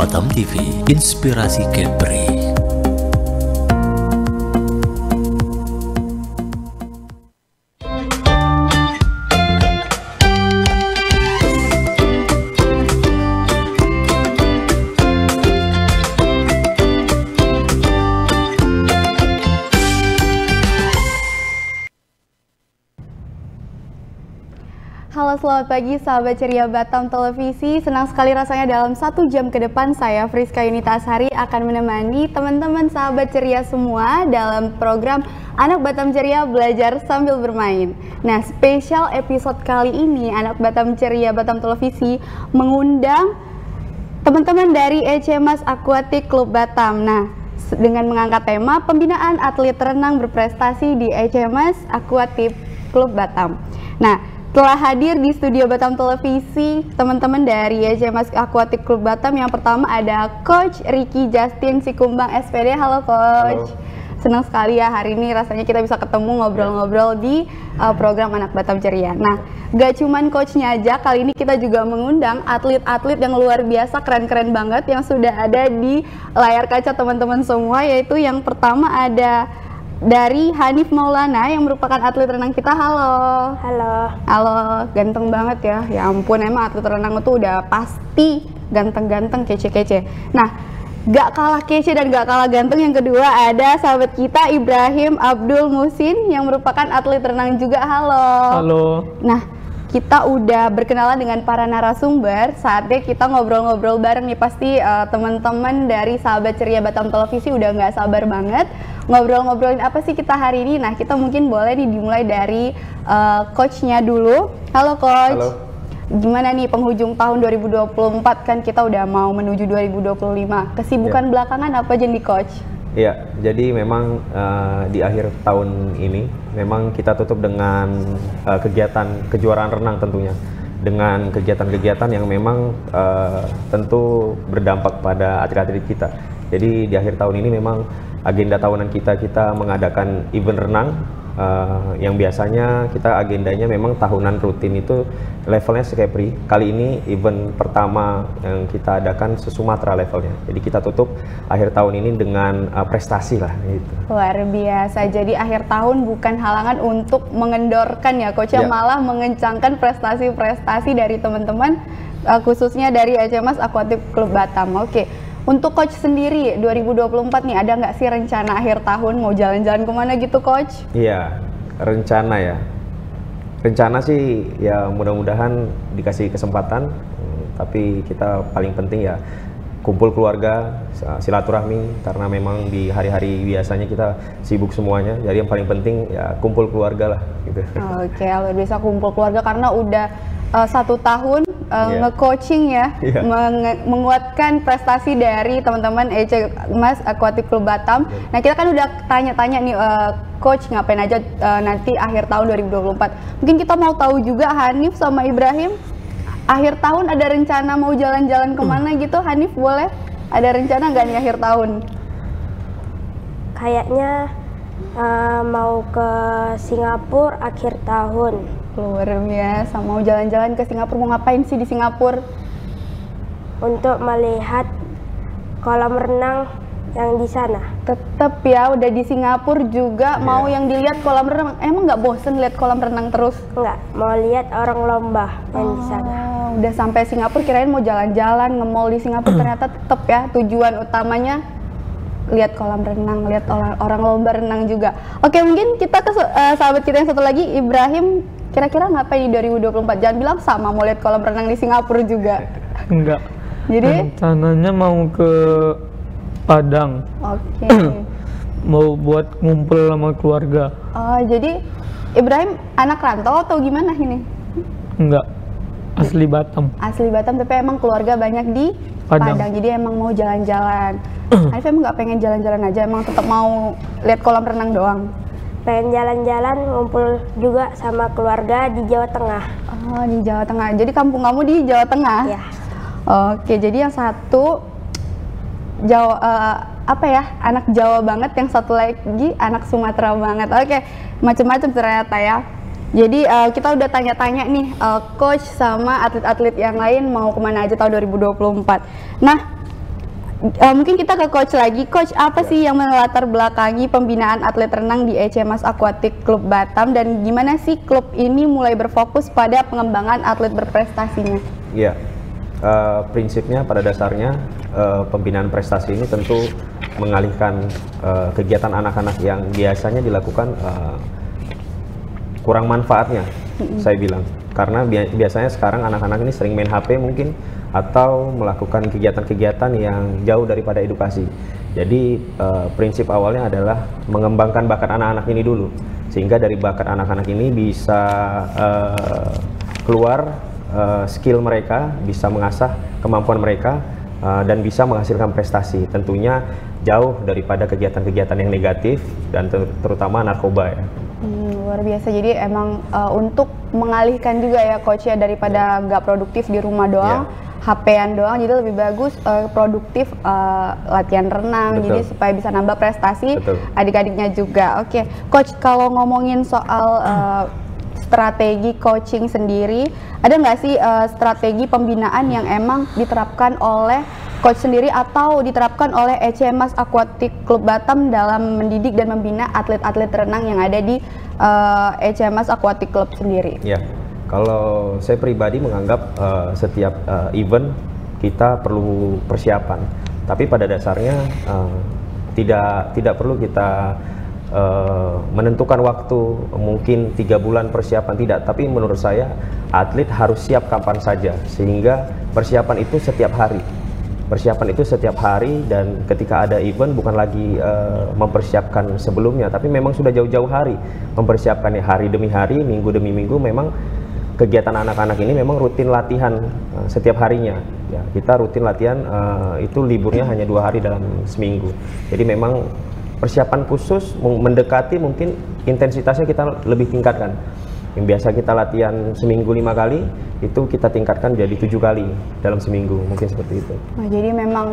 Batam TV, inspirasi Kepri. Halo, selamat pagi sahabat ceria Batam Televisi. Senang sekali rasanya dalam 1 jam ke depan saya Friska Yunita Ashari akan menemani teman-teman sahabat ceria semua dalam program Anak Batam Ceria Belajar Sambil Bermain. Nah, spesial episode kali ini Anak Batam Ceria Batam Televisi mengundang teman-teman dari ECMAS Aquatic Club Batam. Nah, dengan mengangkat tema pembinaan atlet renang berprestasi di ECMAS Aquatic Club Batam. Nah, telah hadir di studio Batam Televisi teman-teman dari ECMAS Aquatic Club Batam. Yang pertama ada Coach Ricky Justin Sikumbang SPD. Halo Coach. Halo. Senang sekali ya hari ini rasanya kita bisa ketemu ngobrol-ngobrol di program Anak Batam Ceria. Nah, gak cuman coachnya aja, kali ini kita juga mengundang atlet-atlet yang luar biasa, keren-keren banget yang sudah ada di layar kaca teman-teman semua. Yaitu yang pertama ada dari Hanif Maulana yang merupakan atlet renang kita. Halo. Halo. Halo, ganteng banget ya. Ya ampun, emang atlet renang itu udah pasti ganteng-ganteng, kece-kece. Nah, gak kalah kece dan gak kalah ganteng yang kedua ada sahabat kita Ibrahim Abdul Musin yang merupakan atlet renang juga. Halo. Halo. Nah, kita udah berkenalan dengan para narasumber, saatnya kita ngobrol-ngobrol bareng nih. Pasti teman-teman dari sahabat ceria Batam Televisi udah nggak sabar banget ngobrol-ngobrolin apa sih kita hari ini. Nah, kita mungkin boleh nih dimulai dari coachnya dulu. Halo Coach. Halo. Gimana nih penghujung tahun 2024, kan kita udah mau menuju 2025. Kesibukan belakangan apa aja nih Coach? Iya, jadi memang di akhir tahun ini memang kita tutup dengan kegiatan kejuaraan renang tentunya, dengan kegiatan-kegiatan yang memang tentu berdampak pada atlet-atlet kita. Jadi di akhir tahun ini memang agenda tahunan kita mengadakan event renang yang biasanya kita agendanya memang tahunan rutin itu levelnya Kepri. Kali ini event pertama yang kita adakan se-Sumatera levelnya. Jadi kita tutup akhir tahun ini dengan prestasi lah gitu. Luar biasa. Jadi akhir tahun bukan halangan untuk mengendorkan ya Coach, ya. Malah mengencangkan prestasi-prestasi dari teman-teman khususnya dari ECMAS Aquatic Club Batam. Oke. Untuk Coach sendiri, 2024 nih ada nggak sih rencana akhir tahun mau jalan-jalan kemana gitu Coach? Iya, rencana ya. Rencana sih ya mudah-mudahan dikasih kesempatan, tapi kita paling penting ya kumpul keluarga, silaturahmi, karena memang di hari-hari biasanya kita sibuk semuanya. Jadi yang paling penting ya kumpul keluarga lah gitu. Oke, luar biasa kumpul keluarga karena udah 1 tahun nge-coaching ya, menguatkan prestasi dari teman-teman ECMAS Aquatic Club Batam. Nah, kita kan udah tanya-tanya nih Coach ngapain aja nanti akhir tahun 2024. Mungkin kita mau tahu juga Hanif sama Ibrahim, akhir tahun ada rencana mau jalan-jalan kemana gitu? Hanif boleh? Ada rencana nggak nih akhir tahun? Kayaknya mau ke Singapura akhir tahun. Luar biasa, mau jalan-jalan ke Singapura. Mau ngapain sih di Singapura? Untuk melihat kolam renang yang di sana. Tetep ya, udah di Singapura juga mau yang dilihat kolam renang. Emang nggak bosen lihat kolam renang terus? Enggak, mau lihat orang lomba yang di sana. Udah sampai Singapura kirain mau jalan-jalan nge-mall di Singapura, ternyata tetep ya tujuan utamanya lihat kolam renang, lihat orang lomba renang juga. Oke, mungkin kita ke sahabat kita yang satu lagi, Ibrahim. Kira-kira ngapain di 2024? Jangan bilang sama mau lihat kolam renang di Singapura juga. Enggak. Jadi rencananya mau ke Padang. Oke. Mau buat ngumpul sama keluarga. Oh, jadi Ibrahim anak rantau atau gimana ini? Enggak. Asli Batam. Asli Batam, tapi emang keluarga banyak di Padang. Jadi emang mau jalan-jalan. Hanif emang nggak pengen jalan-jalan aja, emang tetap mau lihat kolam renang doang? Pengen jalan-jalan, ngumpul juga sama keluarga di Jawa Tengah. Oh, di Jawa Tengah. Jadi kampung kamu di Jawa Tengah? Ya. Oke, jadi yang satu Jawa, anak Jawa banget, yang satu lagi anak Sumatera banget. Oke, macam-macam ternyata ya. Jadi kita udah tanya-tanya nih Coach sama atlet-atlet yang lain mau kemana aja tahun 2024. Nah, Mungkin kita ke coach lagi. Coach, apa sih yang melatar belakangi pembinaan atlet renang di ECMAS Aquatic Club Batam dan gimana sih klub ini mulai berfokus pada pengembangan atlet berprestasinya? Ya, prinsipnya pada dasarnya pembinaan prestasi ini tentu mengalihkan kegiatan anak-anak yang biasanya dilakukan kurang manfaatnya, saya bilang. Karena biasanya sekarang anak-anak ini sering main HP mungkin, atau melakukan kegiatan-kegiatan yang jauh daripada edukasi. Jadi prinsip awalnya adalah mengembangkan bakat anak-anak ini dulu, sehingga dari bakat anak-anak ini bisa keluar skill mereka, bisa mengasah kemampuan mereka, dan bisa menghasilkan prestasi. Tentunya jauh daripada kegiatan-kegiatan yang negatif dan terutama narkoba ya. Luar biasa. Jadi emang untuk mengalihkan juga ya coach ya, daripada nggak produktif di rumah doang, HP-an doang, jadi lebih bagus produktif latihan renang. Betul. Jadi supaya bisa nambah prestasi adik-adiknya juga. Oke, coach, kalau ngomongin soal strategi coaching sendiri, ada nggak sih strategi pembinaan yang emang diterapkan oleh coach sendiri atau diterapkan oleh ECMAS Aquatic Club Batam dalam mendidik dan membina atlet-atlet renang yang ada di ECMAS Aquatic Club sendiri? Ya, kalau saya pribadi menganggap setiap event kita perlu persiapan, tapi pada dasarnya tidak perlu kita menentukan waktu mungkin 3 bulan persiapan, tidak. Tapi menurut saya atlet harus siap kapan saja, sehingga persiapan itu setiap hari. Persiapan itu setiap hari, dan ketika ada event bukan lagi mempersiapkan sebelumnya, tapi memang sudah jauh-jauh hari mempersiapkannya, hari demi hari, minggu demi minggu. Memang kegiatan anak-anak ini memang rutin latihan setiap harinya. Ya, kita rutin latihan, itu liburnya hanya 2 hari dalam seminggu. Jadi memang persiapan khusus mendekati, mungkin intensitasnya kita lebih tingkatkan. Yang biasa kita latihan seminggu 5 kali, itu kita tingkatkan jadi 7 kali dalam seminggu, mungkin seperti itu. Nah, jadi memang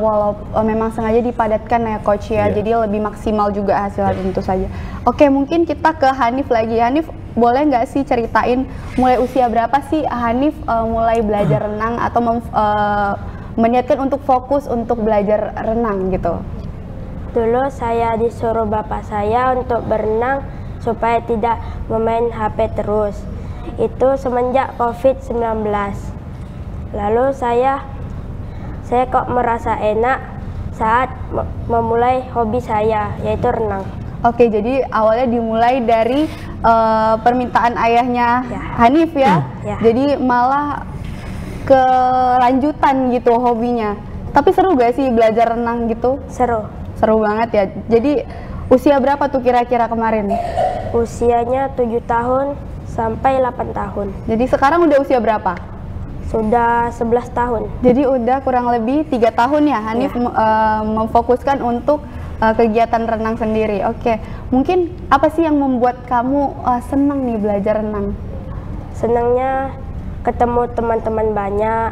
memang sengaja dipadatkan ya coach ya, jadi lebih maksimal juga hasilnya tentu saja. Oke, mungkin kita ke Hanif lagi. Hanif, boleh nggak sih ceritain mulai usia berapa sih Hanif mulai belajar renang atau meniatkan untuk fokus untuk belajar renang gitu? Dulu saya disuruh bapak saya untuk berenang supaya tidak memain HP terus. Itu semenjak COVID-19. Lalu saya kok merasa enak saat memulai hobi saya, yaitu renang. Oke, jadi awalnya dimulai dari permintaan ayahnya Hanif ya? Jadi malah kelanjutan gitu hobinya. Tapi seru gak sih belajar renang gitu? Seru. Seru banget ya. Jadi usia berapa tuh kira-kira kemarin? Usianya 7 tahun sampai 8 tahun. Jadi sekarang udah usia berapa? Sudah 11 tahun. Jadi udah kurang lebih 3 tahun ya Hanif memfokuskan untuk kegiatan renang sendiri. Oke, mungkin apa sih yang membuat kamu senang nih belajar renang? Senangnya ketemu teman-teman banyak,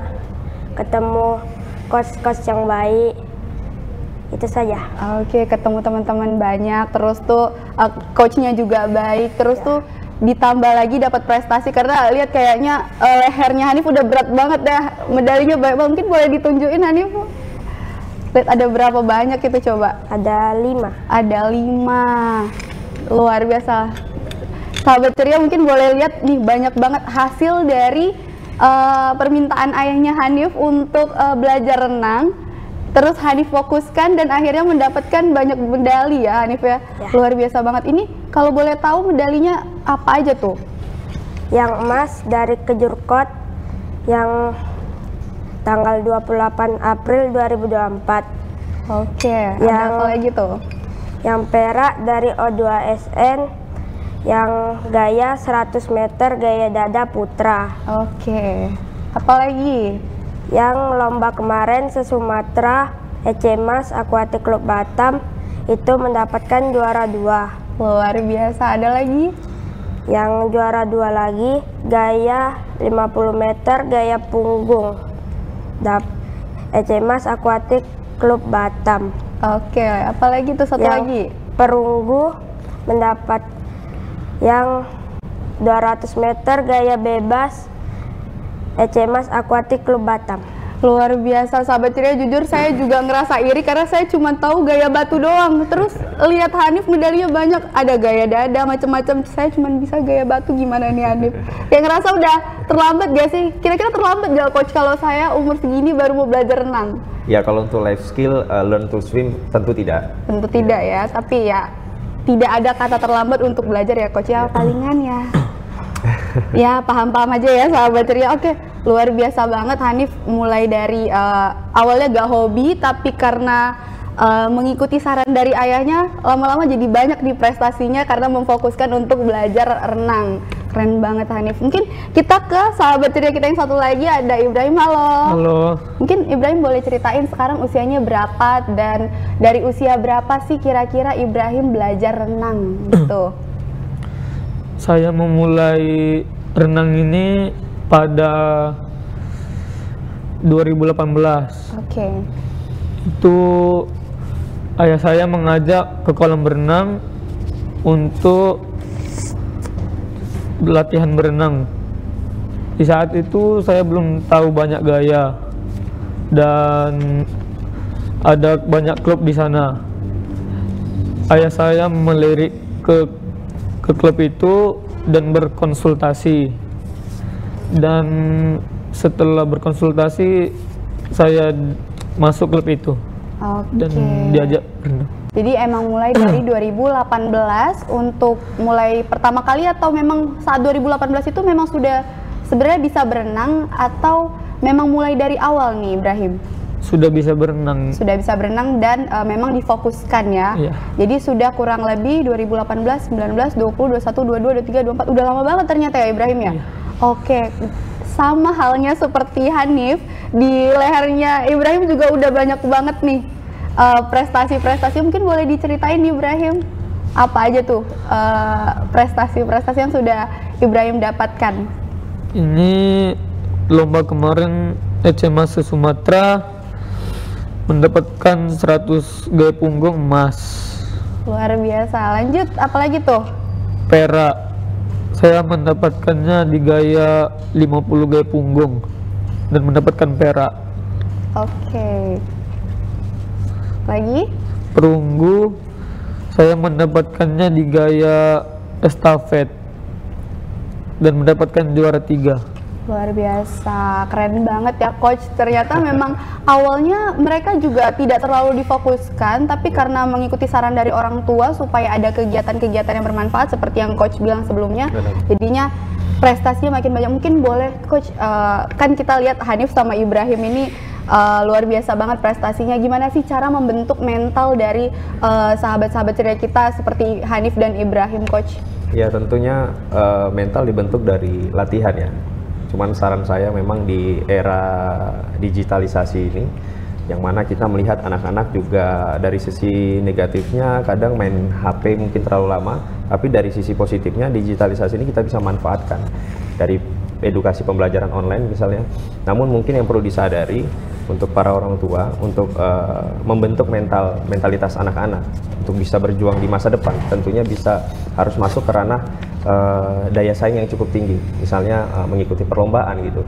ketemu coach-coach yang baik. Itu saja. Oke, ketemu teman-teman banyak, terus tuh coachnya juga baik, terus tuh ditambah lagi dapat prestasi, karena lihat kayaknya lehernya Hanif udah berat banget dah, medalinya banyak. Mungkin boleh ditunjukin Hanif? Lihat ada berapa banyak itu coba? Ada 5. Ada 5. Luar biasa. Sahabat ceria mungkin boleh lihat nih, banyak banget hasil dari permintaan ayahnya Hanif untuk belajar renang. Terus Hanif fokuskan dan akhirnya mendapatkan banyak medali ya Hanif ya. Luar biasa banget. Ini kalau boleh tahu medalinya apa aja tuh? Yang emas dari Kejurkot yang tanggal 28 April 2024. Oke, yang ada apa lagi tuh? Yang perak dari O2SN yang gaya 100 meter gaya dada putra. Oke, apa lagi? Yang lomba kemarin se-Sumatera ECMAS Aquatic Club Batam itu mendapatkan juara 2. Luar biasa. Ada lagi? Yang juara 2 lagi gaya 50 meter gaya punggung ECMAS Aquatic Club Batam. Oke, apa lagi tuh satu lagi? Perunggu mendapat yang 200 meter gaya bebas ECMAS Aquatic Club Batam. Luar biasa sahabat ceria, jujur saya juga ngerasa iri karena saya cuma tahu gaya batu doang. Terus lihat Hanif medalinya banyak, ada gaya dada macam-macam. Saya cuma bisa gaya batu, gimana nih Hanif? Kayak ngerasa udah terlambat gak sih? Kira-kira terlambat gak coach kalau saya umur segini baru mau belajar renang? Ya kalau untuk life skill, learn to swim tentu tidak. Tentu tidak ya, tapi ya tidak ada kata terlambat untuk belajar ya coach ya, palingan ya. Ya paham-paham aja ya sahabat ceria. Oke, luar biasa banget Hanif, mulai dari awalnya gak hobi tapi karena mengikuti saran dari ayahnya, lama-lama jadi banyak di prestasinya karena memfokuskan untuk belajar renang. Keren banget Hanif. Mungkin kita ke sahabat ceria kita yang satu lagi, ada Ibrahim. Halo. Halo. Mungkin Ibrahim boleh ceritain sekarang usianya berapa dan dari usia berapa sih kira-kira Ibrahim belajar renang gitu? Saya memulai renang ini pada 2018. Oke. Itu ayah saya mengajak ke kolam berenang untuk latihan berenang. Di saat itu saya belum tahu banyak gaya dan ada banyak klub di sana. Ayah saya melirik ke klub itu dan berkonsultasi, dan setelah berkonsultasi saya masuk klub itu. Dan diajak berenang. Jadi emang mulai dari 2018 untuk mulai pertama kali, atau memang saat 2018 itu memang sudah sebenarnya bisa berenang, atau memang mulai dari awal nih Ibrahim? Sudah bisa berenang. Sudah bisa berenang dan memang difokuskan ya. Iya. Jadi sudah kurang lebih 2018, 19, 20, 21, 22, 23, 24. Udah lama banget ternyata ya Ibrahim ya? Iya. Oke. Sama halnya seperti Hanif, di lehernya Ibrahim juga udah banyak banget nih prestasi-prestasi. Mungkin boleh diceritain Ibrahim, apa aja tuh prestasi-prestasi yang sudah Ibrahim dapatkan? Ini lomba kemarin SMA se-Sumatera mendapatkan 100 gaya punggung emas. Luar biasa. Lanjut, apalagi tuh? Perak. Saya mendapatkannya di gaya 50 gaya punggung dan mendapatkan perak. Oke. Lagi? Perunggu, saya mendapatkannya di gaya estafet dan mendapatkan juara 3. Luar biasa, keren banget ya coach. Ternyata memang awalnya mereka juga tidak terlalu difokuskan, tapi karena mengikuti saran dari orang tua supaya ada kegiatan-kegiatan yang bermanfaat seperti yang coach bilang sebelumnya, jadinya prestasinya makin banyak. Mungkin boleh coach, kan kita lihat Hanif sama Ibrahim ini luar biasa banget prestasinya. Gimana sih cara membentuk mental dari sahabat-sahabat ceria kita seperti Hanif dan Ibrahim coach? Ya tentunya mental dibentuk dari latihan ya. Cuman saran saya memang di era digitalisasi ini, yang mana kita melihat anak-anak juga dari sisi negatifnya kadang main HP mungkin terlalu lama, tapi dari sisi positifnya digitalisasi ini kita bisa manfaatkan dari edukasi pembelajaran online misalnya. Namun mungkin yang perlu disadari untuk para orang tua untuk membentuk mentalitas anak-anak untuk bisa berjuang di masa depan, tentunya bisa harus masuk ke ranah daya saing yang cukup tinggi, misalnya mengikuti perlombaan gitu.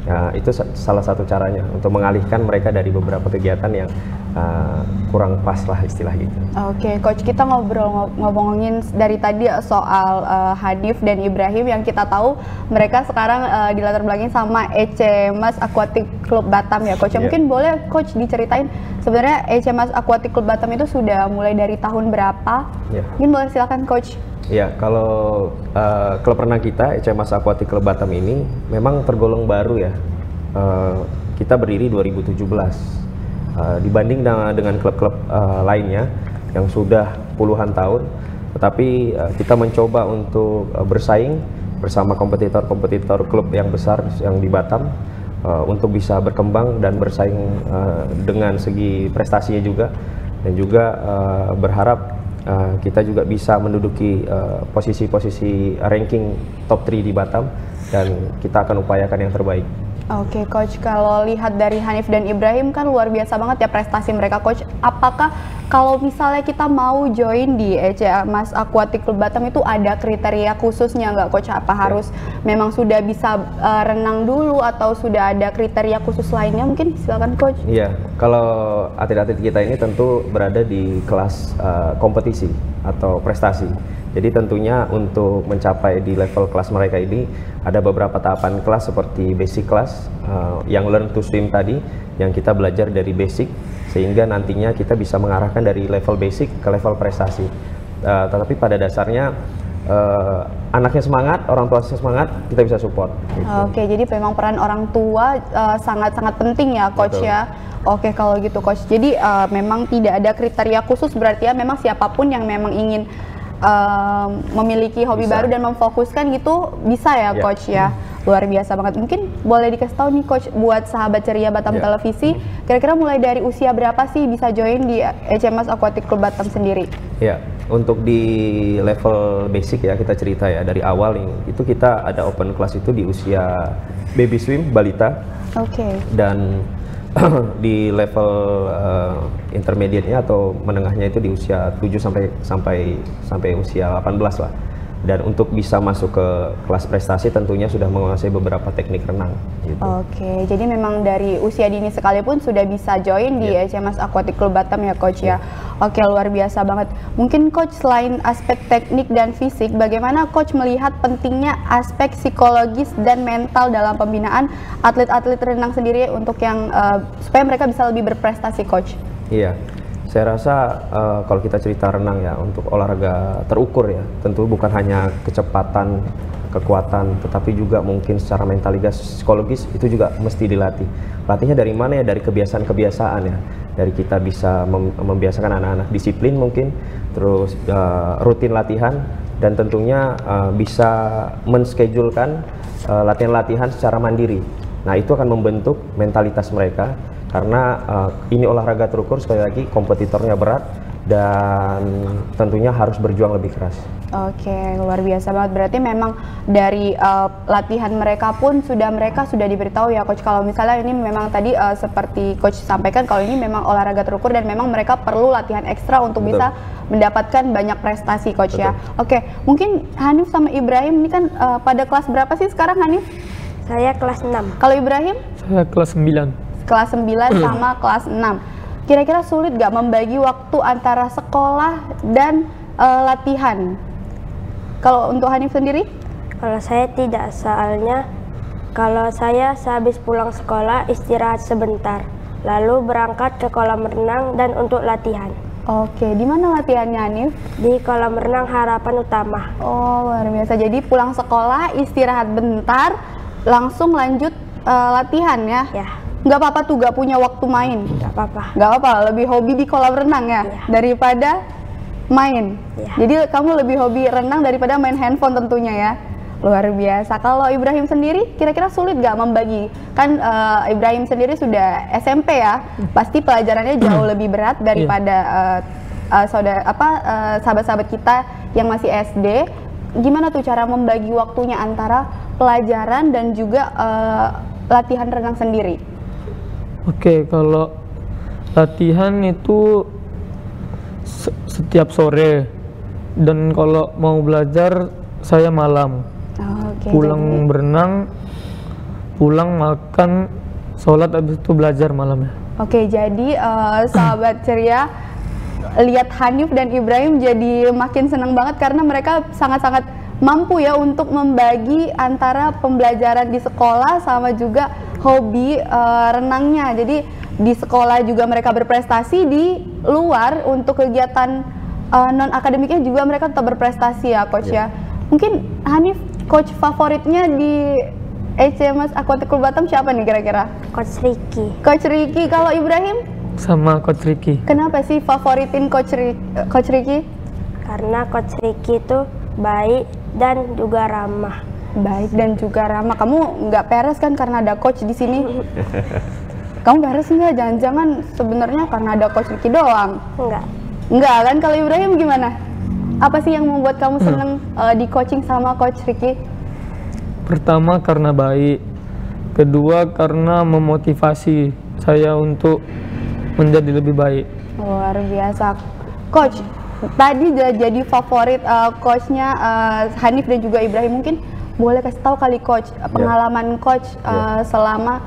Ya, itu salah satu caranya untuk mengalihkan mereka dari beberapa kegiatan yang kurang pas lah istilah gitu. Oke, coach, kita ngomongin dari tadi soal Hanif dan Ibrahim yang kita tahu mereka sekarang dilatar belakangi sama ECMAS Aquatic Club Batam ya coach. Yeah. Mungkin boleh coach diceritain sebenarnya ECMAS Aquatic Club Batam itu sudah mulai dari tahun berapa? Yeah. Mungkin boleh silakan coach. Ya, kalau klub renang kita, ECMAS Aquatic Club Batam ini memang tergolong baru ya. Kita berdiri 2017. Dibanding dengan klub-klub lainnya yang sudah puluhan tahun, tetapi kita mencoba untuk bersaing bersama kompetitor-kompetitor klub yang besar yang di Batam untuk bisa berkembang dan bersaing dengan segi prestasinya juga, dan juga berharap kita juga bisa menduduki posisi-posisi ranking top 3 di Batam, dan kita akan upayakan yang terbaik. Oke, Coach, kalau lihat dari Hanif dan Ibrahim kan luar biasa banget ya prestasi mereka, Coach. Apakah kalau misalnya kita mau join di ECMAS Aquatic Club Batam itu ada kriteria khususnya nggak, Coach? Apa harus memang sudah bisa renang dulu atau sudah ada kriteria khusus lainnya? Mungkin silakan, Coach. Iya, kalau atlet-atlet kita ini tentu berada di kelas kompetisi atau prestasi. Jadi tentunya untuk mencapai di level kelas mereka ini ada beberapa tahapan kelas seperti basic class yang learn to swim tadi, yang kita belajar dari basic sehingga nantinya kita bisa mengarahkan dari level basic ke level prestasi. Tetapi pada dasarnya anaknya semangat, orang tua semangat, kita bisa support. Gitu. Oke, jadi memang peran orang tua sangat-sangat penting ya, Coach. Betul. Ya. Oke, kalau gitu, Coach. Jadi memang tidak ada kriteria khusus berarti ya, memang siapapun yang memang ingin memiliki hobi baru dan memfokuskan gitu bisa ya, Coach ya. Luar biasa banget. Mungkin boleh dikasih tahu nih, Coach, buat sahabat ceria Batam Televisi, kira-kira mulai dari usia berapa sih bisa join di ECMAS Aquatic Club Batam sendiri? Ya, untuk di level basic ya kita cerita ya dari awal itu kita ada open class itu di usia baby swim balita. Oke. Dan di level intermediate-nya atau menengahnya itu di usia 7 sampai usia 18 lah. Dan untuk bisa masuk ke kelas prestasi tentunya sudah menguasai beberapa teknik renang gitu. Oke, jadi memang dari usia dini sekalipun sudah bisa join di ECMAS Aquatic Club Batam ya, Coach ya. Oke, luar biasa banget. Mungkin Coach selain aspek teknik dan fisik, bagaimana Coach melihat pentingnya aspek psikologis dan mental dalam pembinaan atlet-atlet renang sendiri untuk yang supaya mereka bisa lebih berprestasi, Coach? Iya. Saya rasa kalau kita cerita renang ya, untuk olahraga terukur ya, tentu bukan hanya kecepatan, kekuatan, tetapi juga mungkin secara mentalitas, psikologis itu juga mesti dilatih. Latihnya dari mana ya? Dari kebiasaan-kebiasaan ya. Dari kita bisa membiasakan anak-anak disiplin mungkin, terus rutin latihan, dan tentunya bisa menschedulkan latihan-latihan secara mandiri. Nah, itu akan membentuk mentalitas mereka. Karena ini olahraga terukur, sekali lagi kompetitornya berat dan tentunya harus berjuang lebih keras. Oke, luar biasa banget. Berarti memang dari latihan mereka pun mereka sudah diberitahu ya, Coach. Kalau misalnya ini memang tadi seperti Coach sampaikan, kalau ini memang olahraga terukur dan memang mereka perlu latihan ekstra untuk bisa mendapatkan banyak prestasi, Coach. Ya. Oke, mungkin Hanif sama Ibrahim ini kan pada kelas berapa sih sekarang, Hanif? Saya kelas 6. Kalau Ibrahim? Saya kelas 9. Kelas 9 sama kelas 6. Kira-kira sulit gak membagi waktu antara sekolah dan latihan? Kalau untuk Hanif sendiri? Kalau saya tidak, soalnya kalau saya sehabis pulang sekolah istirahat sebentar, lalu berangkat ke kolam renang dan untuk latihan. Oke, di mana latihannya, Hanif? Di kolam renang Harapan Utama. Oh, luar biasa. Jadi pulang sekolah, istirahat bentar, langsung lanjut latihan ya? Ya. Nggak apa-apa tuh, nggak punya waktu main? Nggak apa-apa. Nggak apa-apa, lebih hobi di kolam renang ya? Daripada main? Jadi kamu lebih hobi renang daripada main handphone tentunya ya? Luar biasa. Kalau Ibrahim sendiri, kira-kira sulit nggak membagi? Kan Ibrahim sendiri sudah SMP ya? Pasti pelajarannya jauh lebih berat daripada sahabat-sahabat kita yang masih SD. Gimana tuh cara membagi waktunya antara pelajaran dan juga latihan renang sendiri? Oke, kalau latihan itu setiap sore, dan kalau mau belajar saya malam. Pulang berenang, pulang makan, sholat, habis itu belajar malamnya. Oke, jadi sahabat ceria, lihat Hanif dan Ibrahim jadi makin senang banget karena mereka sangat-sangat mampu ya untuk membagi antara pembelajaran di sekolah sama juga hobi renangnya. Jadi di sekolah juga mereka berprestasi, di luar untuk kegiatan non akademiknya juga mereka tetap berprestasi ya, Coach ya. Mungkin Hanif, coach favoritnya di ECMAS Aquatic Club Batam siapa nih kira-kira? Coach Ricky. Coach Ricky. Kalau Ibrahim? Sama Coach Ricky. Kenapa sih favoritin Coach Ricky? Karena Coach Ricky itu baik dan juga ramah. Baik dan juga ramah. Kamu nggak peres kan karena ada coach di sini? Kamu peres nggak? Jangan-jangan sebenarnya karena ada Coach Ricky doang? Enggak. Enggak kan? Kalau Ibrahim gimana? Apa sih yang membuat kamu seneng di coaching sama Coach Ricky? Pertama karena baik, Kedua karena memotivasi saya untuk menjadi lebih baik. Luar biasa. Coach, tadi udah jadi favorit coachnya Hanif dan juga Ibrahim. Mungkin boleh kasih tahu kali coach, pengalaman coach selama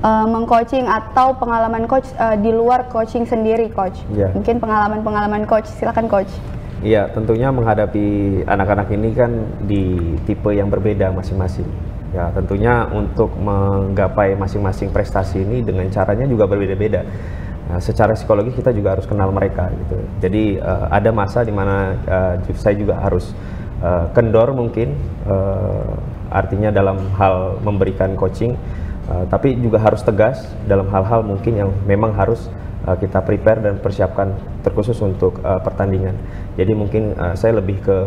mengcoaching atau pengalaman coach di luar coaching sendiri, coach. Mungkin pengalaman coach, silakan coach. Iya, tentunya menghadapi anak-anak ini kan di tipe yang berbeda masing-masing. Ya, tentunya untuk menggapai masing-masing prestasi ini dengan caranya juga berbeda-beda. Nah, secara psikologi kita juga harus kenal mereka gitu. Jadi ada masa di mana saya juga harus kendor mungkin, artinya dalam hal memberikan coaching, tapi juga harus tegas dalam hal-hal mungkin yang memang harus kita prepare dan persiapkan terkhusus untuk pertandingan. Jadi mungkin saya lebih ke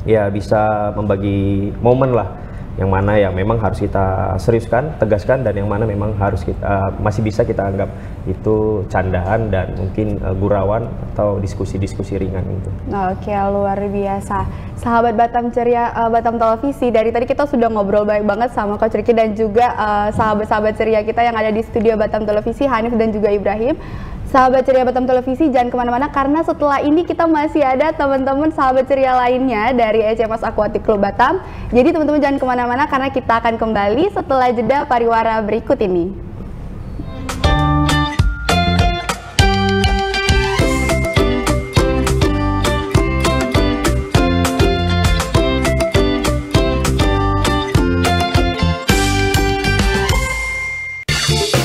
ya bisa membagi momen lah, yang mana yang memang harus kita seriuskan, tegaskan, dan yang mana memang harus kita masih bisa kita anggap itu candaan dan mungkin gurauan atau diskusi-diskusi ringan gitu. Oke, luar biasa. Sahabat Batam Ceria, Batam Televisi, dari tadi kita sudah ngobrol baik banget sama Coach Ricky dan juga sahabat-sahabat ceria kita yang ada di studio Batam Televisi, Hanif dan juga Ibrahim. Sahabat ceria Batam Televisi, jangan kemana-mana karena setelah ini kita masih ada teman-teman sahabat ceria lainnya dari ECMS Aquatic Club Batam. Jadi teman-teman jangan kemana-mana karena kita akan kembali setelah jeda pariwara berikut ini.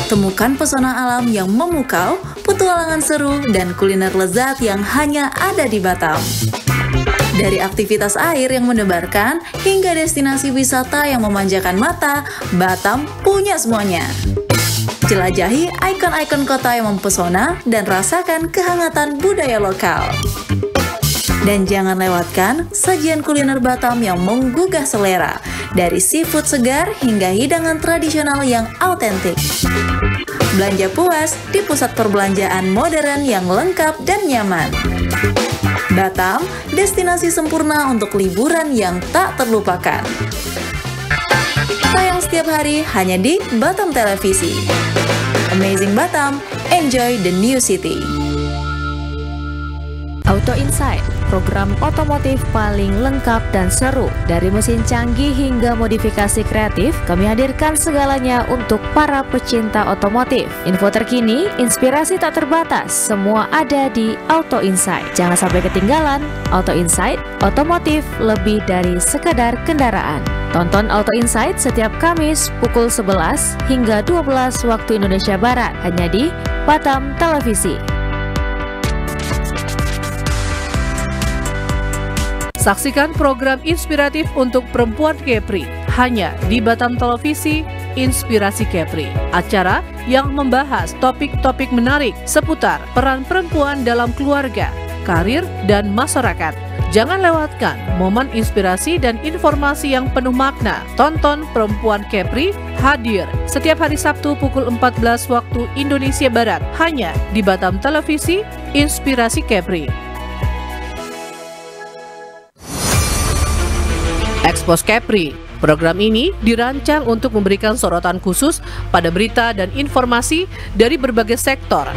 Temukan pesona alam yang memukau, petualangan seru, dan kuliner lezat yang hanya ada di Batam. Dari aktivitas air yang mendebarkan, hingga destinasi wisata yang memanjakan mata, Batam punya semuanya. Jelajahi ikon-ikon kota yang mempesona dan rasakan kehangatan budaya lokal. Dan jangan lewatkan sajian kuliner Batam yang menggugah selera, dari seafood segar hingga hidangan tradisional yang autentik. Belanja puas di pusat perbelanjaan modern yang lengkap dan nyaman. Batam, destinasi sempurna untuk liburan yang tak terlupakan. Tayang setiap hari hanya di Batam Televisi. Amazing Batam, enjoy the new city. Auto Insight, program otomotif paling lengkap dan seru. Dari mesin canggih hingga modifikasi kreatif, kami hadirkan segalanya untuk para pecinta otomotif. Info terkini, inspirasi tak terbatas, semua ada di Auto Insight. Jangan sampai ketinggalan. Auto Insight, otomotif lebih dari sekadar kendaraan. Tonton Auto Insight setiap Kamis pukul 11 hingga 12 waktu Indonesia Barat, hanya di Batam Televisi. Saksikan program inspiratif untuk perempuan Kepri hanya di Batam Televisi Inspirasi Kepri. Acara yang membahas topik-topik menarik seputar peran perempuan dalam keluarga, karir, dan masyarakat. Jangan lewatkan momen inspirasi dan informasi yang penuh makna. Tonton Perempuan Kepri hadir setiap hari Sabtu pukul 14 waktu Indonesia Barat hanya di Batam Televisi Inspirasi Kepri. Expose Kepri. Program ini dirancang untuk memberikan sorotan khusus pada berita dan informasi dari berbagai sektor.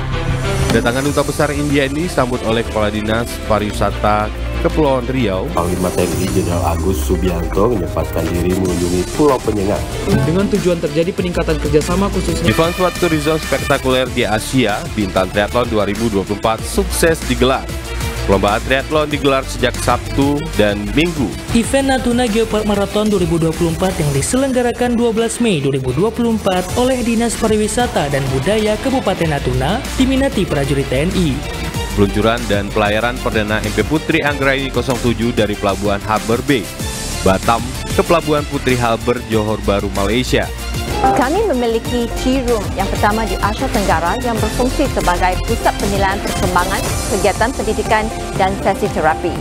Kedatangan Duta Besar India ini disambut oleh Kepala Dinas Pariwisata Kepulauan Riau. Panglima TNI Jenderal Agus Subianto menyempatkan diri mengunjungi Pulau Penyengat. Dengan tujuan terjadi peningkatan kerjasama khususnya. Event Suatu Tourism spektakuler di Asia, Bintan Triathlon 2024 sukses digelar. Perlombaan triathlon digelar sejak Sabtu dan Minggu. Event Natuna Geopark Marathon 2024 yang diselenggarakan 12 Mei 2024 oleh Dinas Pariwisata dan Budaya Kabupaten Natuna diminati prajurit TNI. Peluncuran dan pelayaran Perdana MP Putri Anggraini 07 dari Pelabuhan Harbour Bay, Batam ke Pelabuhan Putri Harbour, Johor Bahru, Malaysia. Kami memiliki Key Room yang pertama di Asia Tenggara yang berfungsi sebagai pusat penilaian perkembangan, kegiatan pendidikan, dan sesi terapi.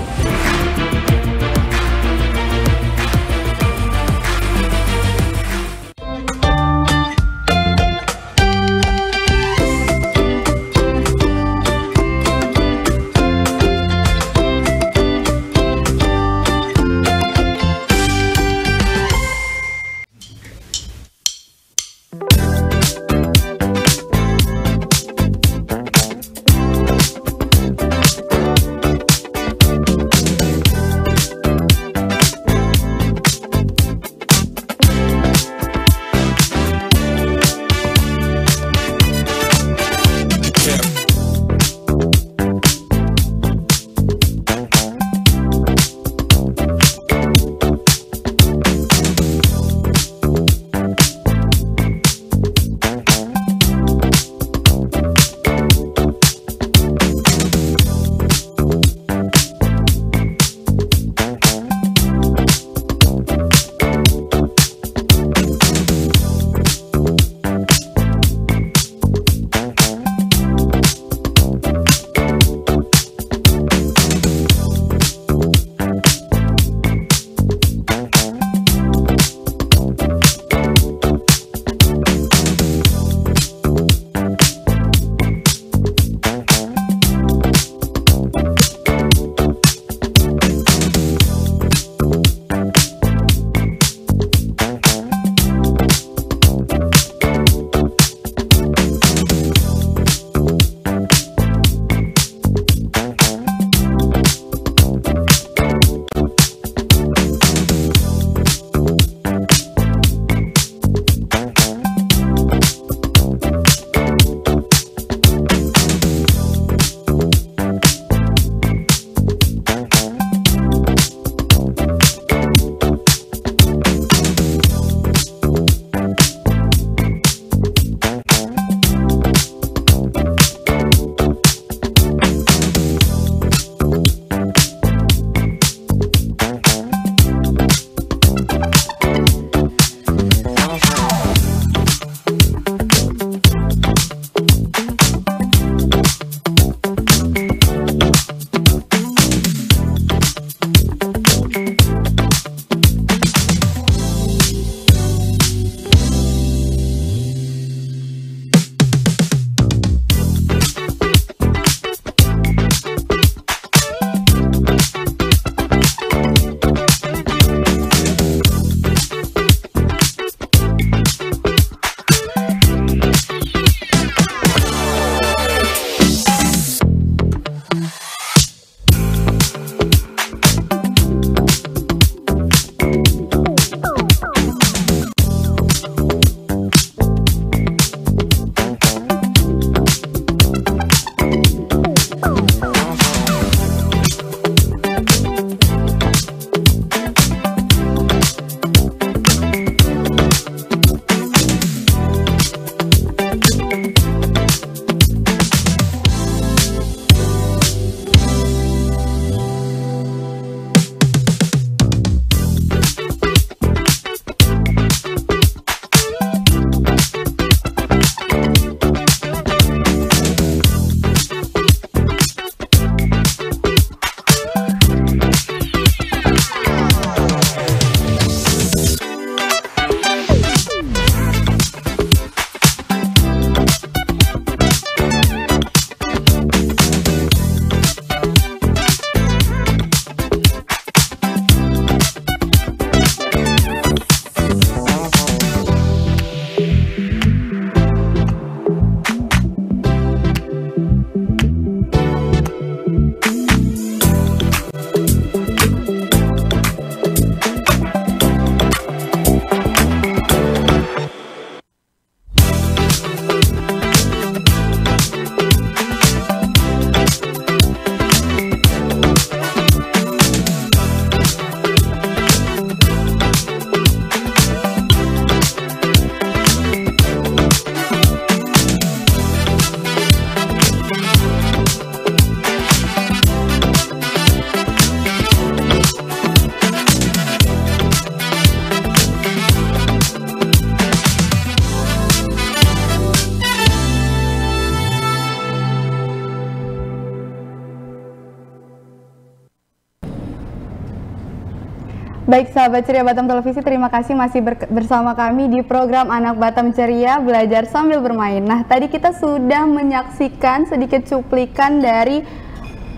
Baik sahabat ceria Batam Televisi, terima kasih masih bersama kami di program Anak Batam Ceria Belajar Sambil Bermain. Nah, tadi kita sudah menyaksikan sedikit cuplikan dari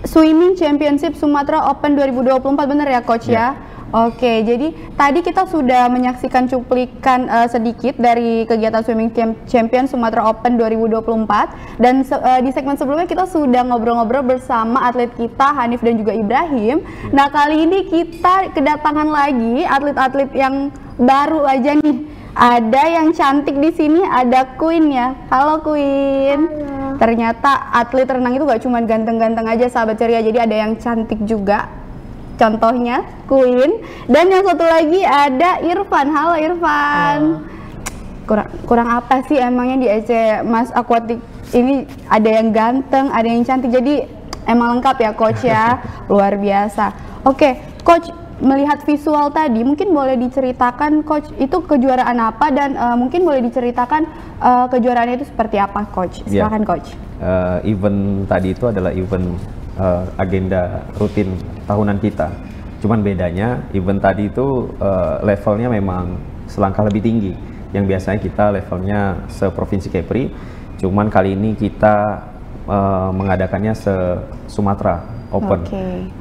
Swimming Championship Sumatera Open 2024, benar ya Coach ya? Oke, jadi tadi kita sudah menyaksikan cuplikan sedikit dari kegiatan Swimming Champion Sumatera Open 2024 dan di segmen sebelumnya kita sudah ngobrol-ngobrol bersama atlet kita Hanif dan juga Ibrahim. Nah, kali ini kita kedatangan lagi atlet-atlet yang baru aja nih. Ada yang cantik di sini, ada Queen ya. Halo Queen. Halo. Ternyata atlet renang itu gak cuma ganteng-ganteng aja sahabat ceria, jadi ada yang cantik juga. Contohnya Queen, dan yang satu lagi ada Irfan. Halo Irfan. Kurang apa sih emangnya di EC Mas Aquatic ini? Ada yang ganteng, ada yang cantik, jadi emang lengkap ya Coach ya. Luar biasa. Oke, Coach, melihat visual tadi mungkin boleh diceritakan Coach itu kejuaraan apa, dan mungkin boleh diceritakan kejuaraannya itu seperti apa Coach. Silakan Coach. Event tadi itu adalah event agenda rutin tahunan kita. Cuman bedanya event tadi itu levelnya memang selangkah lebih tinggi. Yang biasanya kita levelnya se-Provinsi Kepri, cuman kali ini kita mengadakannya se-Sumatera Open.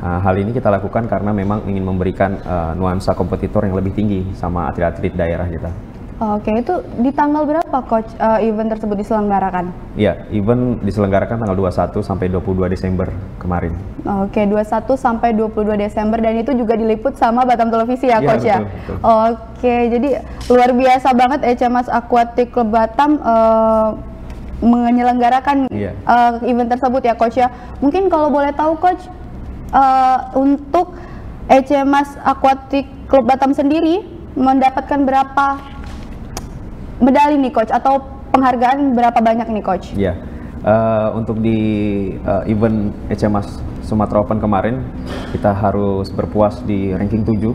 Nah, hal ini kita lakukan karena memang ingin memberikan nuansa kompetitor yang lebih tinggi sama atlet-atlet daerah kita. Oke, itu di tanggal berapa Coach event tersebut diselenggarakan? Iya, event diselenggarakan tanggal 21 sampai 22 Desember kemarin. Oke, 21 sampai 22 Desember, dan itu juga diliput sama Batam Televisi ya Coach ya? Betul. Oke, jadi luar biasa banget EC Mas Aquatic Club Batam menyelenggarakan event tersebut ya Coach ya. Mungkin kalau boleh tahu Coach, untuk EC Mas Aquatic Club Batam sendiri mendapatkan berapa medali nih Coach, atau penghargaan berapa banyak nih Coach? Iya, untuk di event EC Mas Sumatera Open kemarin kita harus berpuas di ranking 7.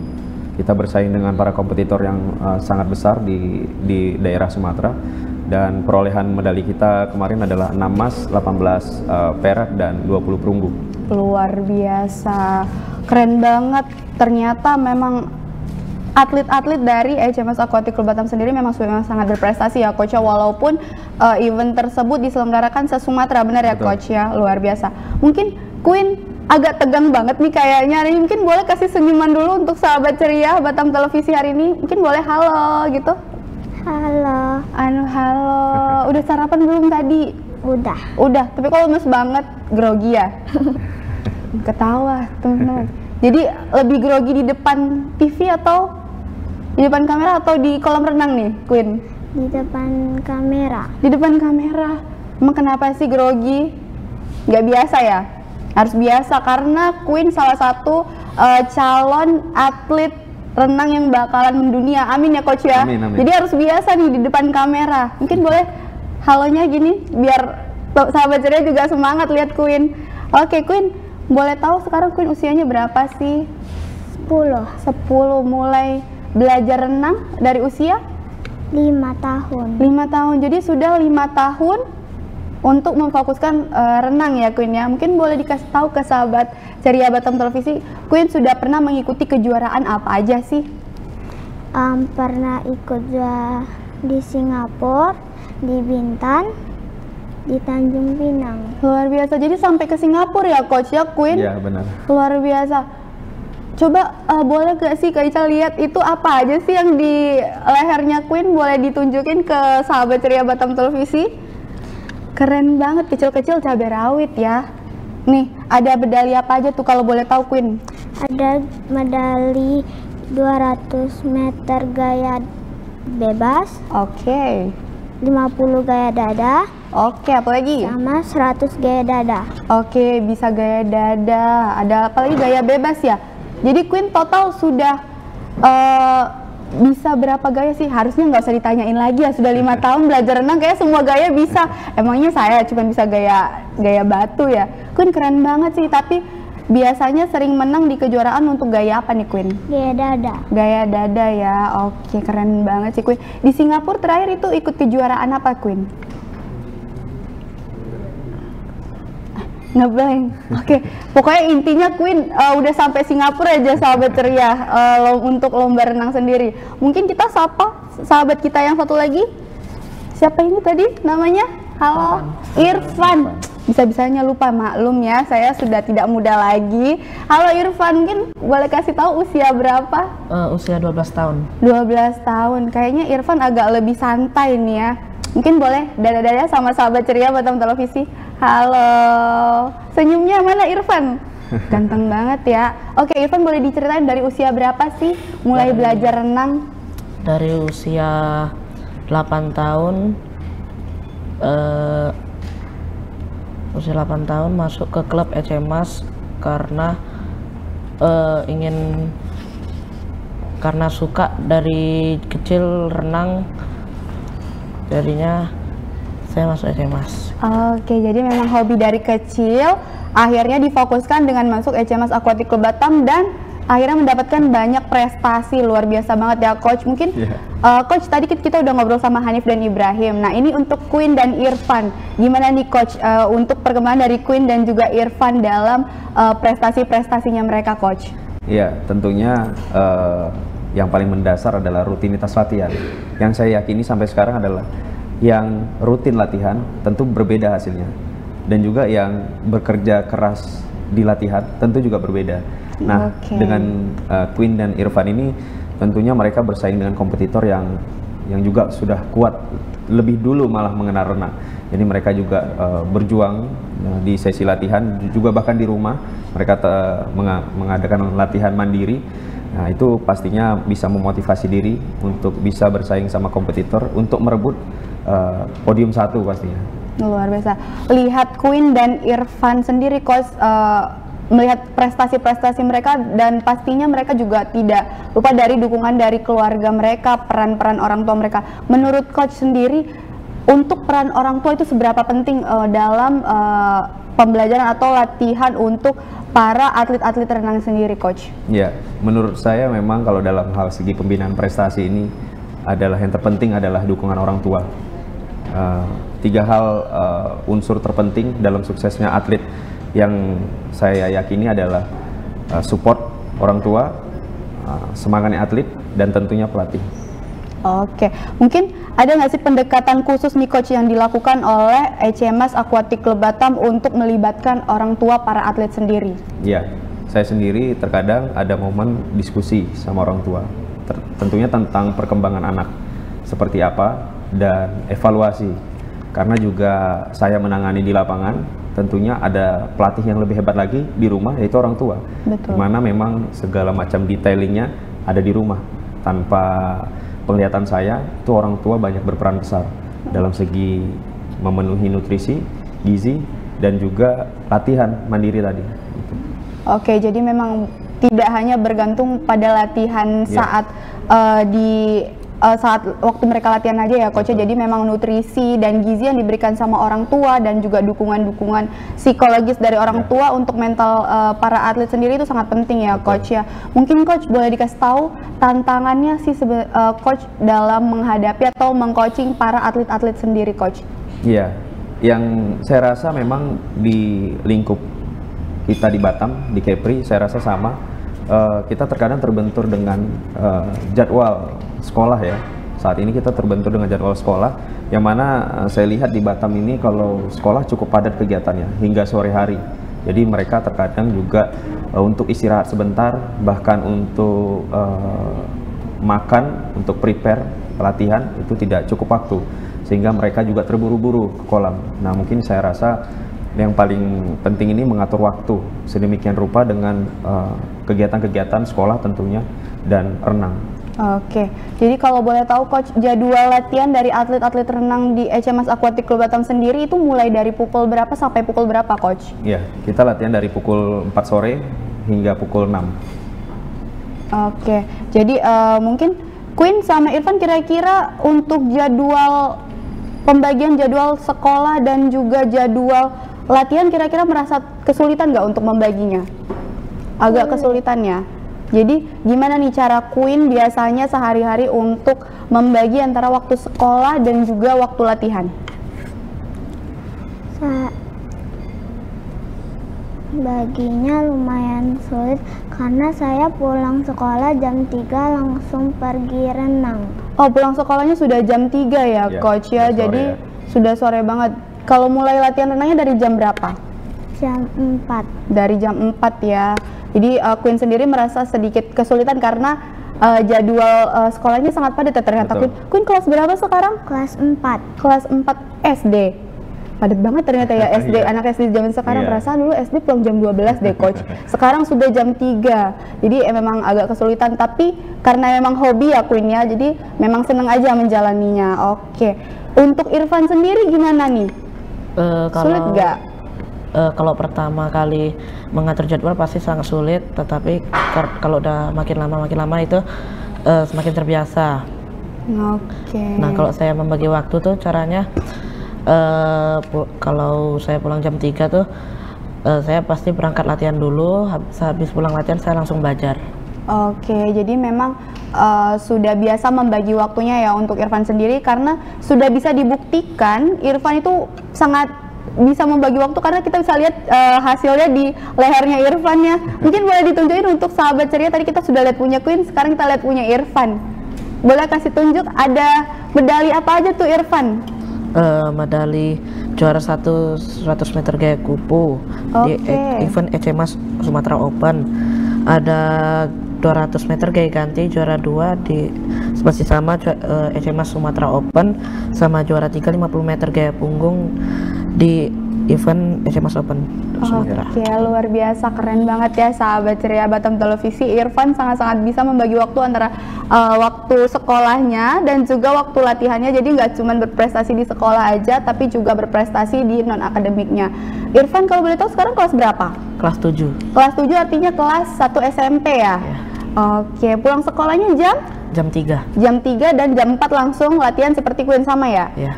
Kita bersaing dengan para kompetitor yang sangat besar di daerah Sumatera, dan perolehan medali kita kemarin adalah 6 emas, 18 perak, dan 20 perunggu. Luar biasa, keren banget. Ternyata memang atlet-atlet dari EC Mas Aquatic Club Batam sendiri memang sangat berprestasi ya Coach, walaupun event tersebut diselenggarakan se-Sumatera, benar ya Coach ya, luar biasa. Mungkin Queen agak tegang banget nih kayaknya, mungkin boleh kasih senyuman dulu untuk sahabat ceria Batam Televisi hari ini, mungkin boleh halo gitu. Halo. Halo, udah sarapan belum tadi? Udah, tapi kalau lemes banget, grogi ya? Ketawa teman-teman. Jadi lebih grogi di depan TV atau di depan kamera atau di kolam renang nih, Queen? Di depan kamera. Di depan kamera. Emang kenapa sih grogi? Nggak biasa ya? Harus biasa, karena Queen salah satu calon atlet renang yang bakalan mendunia. Amin ya Coach ya? Amin, amin. Jadi harus biasa nih di depan kamera. Mungkin boleh halonya gini, biar sahabat ceria juga semangat lihat Queen. Oke Queen, boleh tahu sekarang Queen usianya berapa sih? 10. Mulai belajar renang dari usia? 5 tahun. 5 tahun, jadi sudah 5 tahun untuk memfokuskan renang ya Queen ya. Mungkin boleh dikasih tahu ke sahabat ceria Batam Televisi, Queen sudah pernah mengikuti kejuaraan apa aja sih? Pernah ikut di Singapura, di Bintan, di Tanjung Pinang. Luar biasa, jadi sampai ke Singapura ya Coach ya Queen? Iya benar. Luar biasa. Coba boleh gak sih Kak Ica lihat itu apa aja sih yang di lehernya Queen, boleh ditunjukin ke sahabat ceria Batam Televisi? Keren banget, kecil-kecil cabai rawit ya. Nih, ada medali apa aja tuh kalau boleh tahu Queen? Ada medali 200 meter gaya bebas. Oke. 50 gaya dada. Oke, apa lagi? Sama 100 gaya dada. Oke, bisa gaya dada. Ada apa lagi? Gaya bebas ya? Jadi Queen total sudah bisa berapa gaya sih? Harusnya nggak usah ditanyain lagi ya, sudah 5 tahun belajar renang kayak semua gaya bisa. Emangnya saya cuma bisa gaya batu ya? Queen keren banget sih, tapi biasanya sering menang di kejuaraan untuk gaya apa nih Queen? Gaya dada. Gaya dada ya, oke keren banget sih Queen. Di Singapura terakhir itu ikut kejuaraan apa Queen? Ngeblank. Oke. Pokoknya intinya Queen udah sampai Singapura aja sahabat ceria untuk lomba renang sendiri. Mungkin kita sapa sahabat kita yang satu lagi. Siapa ini tadi namanya? Halo, Irfan. Bisa-bisanya lupa, maklum ya, saya sudah tidak muda lagi. Halo Irfan, mungkin boleh kasih tahu usia berapa? Usia 12 tahun. 12 tahun. Kayaknya Irfan agak lebih santai nih ya. Mungkin boleh dada-dada sama sahabat ceria Batam Televisi. Halo. Senyumnya mana Irfan? Ganteng banget ya. Oke, Irfan boleh diceritain dari usia berapa sih mulai belajar renang? Dari usia 8 tahun. Usia 8 tahun masuk ke klub ECMAS karena karena suka dari kecil renang, jadinya saya masuk ECMAS. Oke, jadi memang hobi dari kecil, akhirnya difokuskan dengan masuk ECMAS Aquatic Club Batam dan akhirnya mendapatkan banyak prestasi. Luar biasa banget ya Coach. Mungkin Coach tadi kita udah ngobrol sama Hanif dan Ibrahim. Nah ini untuk Queen dan Irfan, gimana nih Coach untuk perkembangan dari Queen dan juga Irfan dalam prestasi-prestasinya mereka Coach? Iya, tentunya yang paling mendasar adalah rutinitas latihan. Yang saya yakini sampai sekarang adalah yang rutin latihan tentu berbeda hasilnya, dan juga yang bekerja keras di latihan tentu juga berbeda. Nah, dengan Queen dan Irfan ini tentunya mereka bersaing dengan kompetitor yang juga sudah kuat lebih dulu malah mengenal renang. Jadi mereka juga berjuang di sesi latihan, juga bahkan di rumah mereka mengadakan latihan mandiri. Nah, itu pastinya bisa memotivasi diri untuk bisa bersaing sama kompetitor untuk merebut podium 1 pastinya. Luar biasa. Lihat Queen dan Irfan sendiri Coach, melihat prestasi-prestasi mereka dan pastinya mereka juga tidak lupa dari dukungan dari keluarga mereka, peran-peran orang tua mereka. Menurut Coach sendiri, untuk peran orang tua itu seberapa penting dalam pembelajaran atau latihan untuk para atlet-atlet renang sendiri Coach? Ya, menurut saya memang kalau dalam hal segi pembinaan prestasi ini adalah yang terpenting adalah dukungan orang tua. 3 hal unsur terpenting dalam suksesnya atlet yang saya yakini adalah support orang tua, semangatnya atlet, dan tentunya pelatih. Oke, mungkin ada nggak sih pendekatan khusus nih Coach yang dilakukan oleh ECMAS Aquatic Club Batam untuk melibatkan orang tua para atlet sendiri? Ya, saya sendiri terkadang ada momen diskusi sama orang tua, tentunya tentang perkembangan anak, seperti apa, dan evaluasi. Karena juga saya menangani di lapangan, tentunya ada pelatih yang lebih hebat lagi di rumah, yaitu orang tua. Betul. Dimana memang segala macam detailingnya ada di rumah. Tanpa penglihatan saya, itu orang tua banyak berperan besar dalam segi memenuhi nutrisi, gizi, dan juga latihan mandiri tadi. Oke, jadi memang tidak hanya bergantung pada latihan saat saat waktu mereka latihan aja ya Coach. Jadi memang nutrisi dan gizi yang diberikan sama orang tua dan juga dukungan-dukungan psikologis dari orang tua untuk mental para atlet sendiri itu sangat penting ya Coach ya. Mungkin Coach boleh dikasih tahu tantangannya sih Coach dalam menghadapi atau mengcoaching para atlet-atlet sendiri Coach? Iya, yang saya rasa memang di lingkup kita di Batam, di Kepri, saya rasa sama. Kita terkadang terbentur dengan jadwal sekolah ya. Saat ini kita terbentur dengan jadwal sekolah, yang mana saya lihat di Batam ini kalau sekolah cukup padat kegiatannya hingga sore hari. Jadi mereka terkadang juga untuk istirahat sebentar, bahkan untuk makan, untuk prepare pelatihan itu tidak cukup waktu, sehingga mereka juga terburu-buru ke kolam. Nah, mungkin saya rasa yang paling penting ini mengatur waktu sedemikian rupa dengan kegiatan-kegiatan sekolah tentunya dan renang. Oke, jadi kalau boleh tahu Coach, jadwal latihan dari atlet-atlet renang di ECMAS Aquatic Club Batam sendiri itu mulai dari pukul berapa sampai pukul berapa Coach? Iya, kita latihan dari pukul 4 sore hingga pukul 6. Oke, jadi mungkin Queen sama Irfan kira-kira untuk jadwal pembagian jadwal sekolah dan juga jadwal latihan kira-kira merasa kesulitan nggak untuk membaginya? Agak kesulitan ya. Jadi gimana nih cara Queen biasanya sehari-hari untuk membagi antara waktu sekolah dan juga waktu latihan? Baginya lumayan sulit karena saya pulang sekolah jam 3 langsung pergi renang. Oh, pulang sekolahnya sudah jam 3 ya, Coach ya. Jadi sudah sore banget. Kalau mulai latihan renangnya dari jam berapa? Jam 4. Dari jam 4 ya. Jadi Queen sendiri merasa sedikit kesulitan karena jadwal sekolahnya sangat padat ya ternyata. Queen kelas berapa sekarang? Kelas 4. Kelas 4 SD. Padat banget ternyata ya SD, anak SD zaman sekarang. Perasaan dulu SD pulang jam 12 deh, Coach. Sekarang sudah jam 3. Jadi memang agak kesulitan, tapi karena memang hobi ya Queen ya, jadi memang seneng aja menjalaninya. Oke. Untuk Irfan sendiri gimana nih? Sulit nggak? Kalau pertama kali mengatur jadwal pasti sangat sulit, tetapi kalau udah makin lama itu semakin terbiasa. Oke. Nah, kalau saya membagi waktu tuh caranya, kalau saya pulang jam 3 tuh saya pasti berangkat latihan dulu, habis pulang latihan saya langsung belajar. Oke, jadi memang sudah biasa membagi waktunya ya untuk Irfan sendiri, karena sudah bisa dibuktikan Irfan itu sangat bisa membagi waktu karena kita bisa lihat hasilnya di lehernya Irfan ya. Mungkin boleh ditunjukin untuk sahabat ceria, tadi kita sudah lihat punya Queen, sekarang kita lihat punya Irfan. Boleh kasih tunjuk ada medali apa aja tuh Irfan? Medali juara 100 meter gaya kupu di event ECMAS Sumatera Open. Ada 200 meter gaya ganti juara 2 di masih sama ECMAS Sumatera Open, sama juara 3 50 meter gaya punggung di event ECMAS Open Sumatera. Oke, luar biasa, keren banget ya sahabat ceria Batam Televisi. Irfan sangat-sangat bisa membagi waktu antara waktu sekolahnya dan juga waktu latihannya. Jadi nggak cuma berprestasi di sekolah aja, tapi juga berprestasi di non-akademiknya. Irfan kalau boleh tahu sekarang kelas berapa? Kelas 7. Kelas 7 artinya kelas 1 SMP ya? Oke, pulang sekolahnya jam 3. Jam 3 dan jam 4 langsung latihan seperti Queen sama ya? Iya.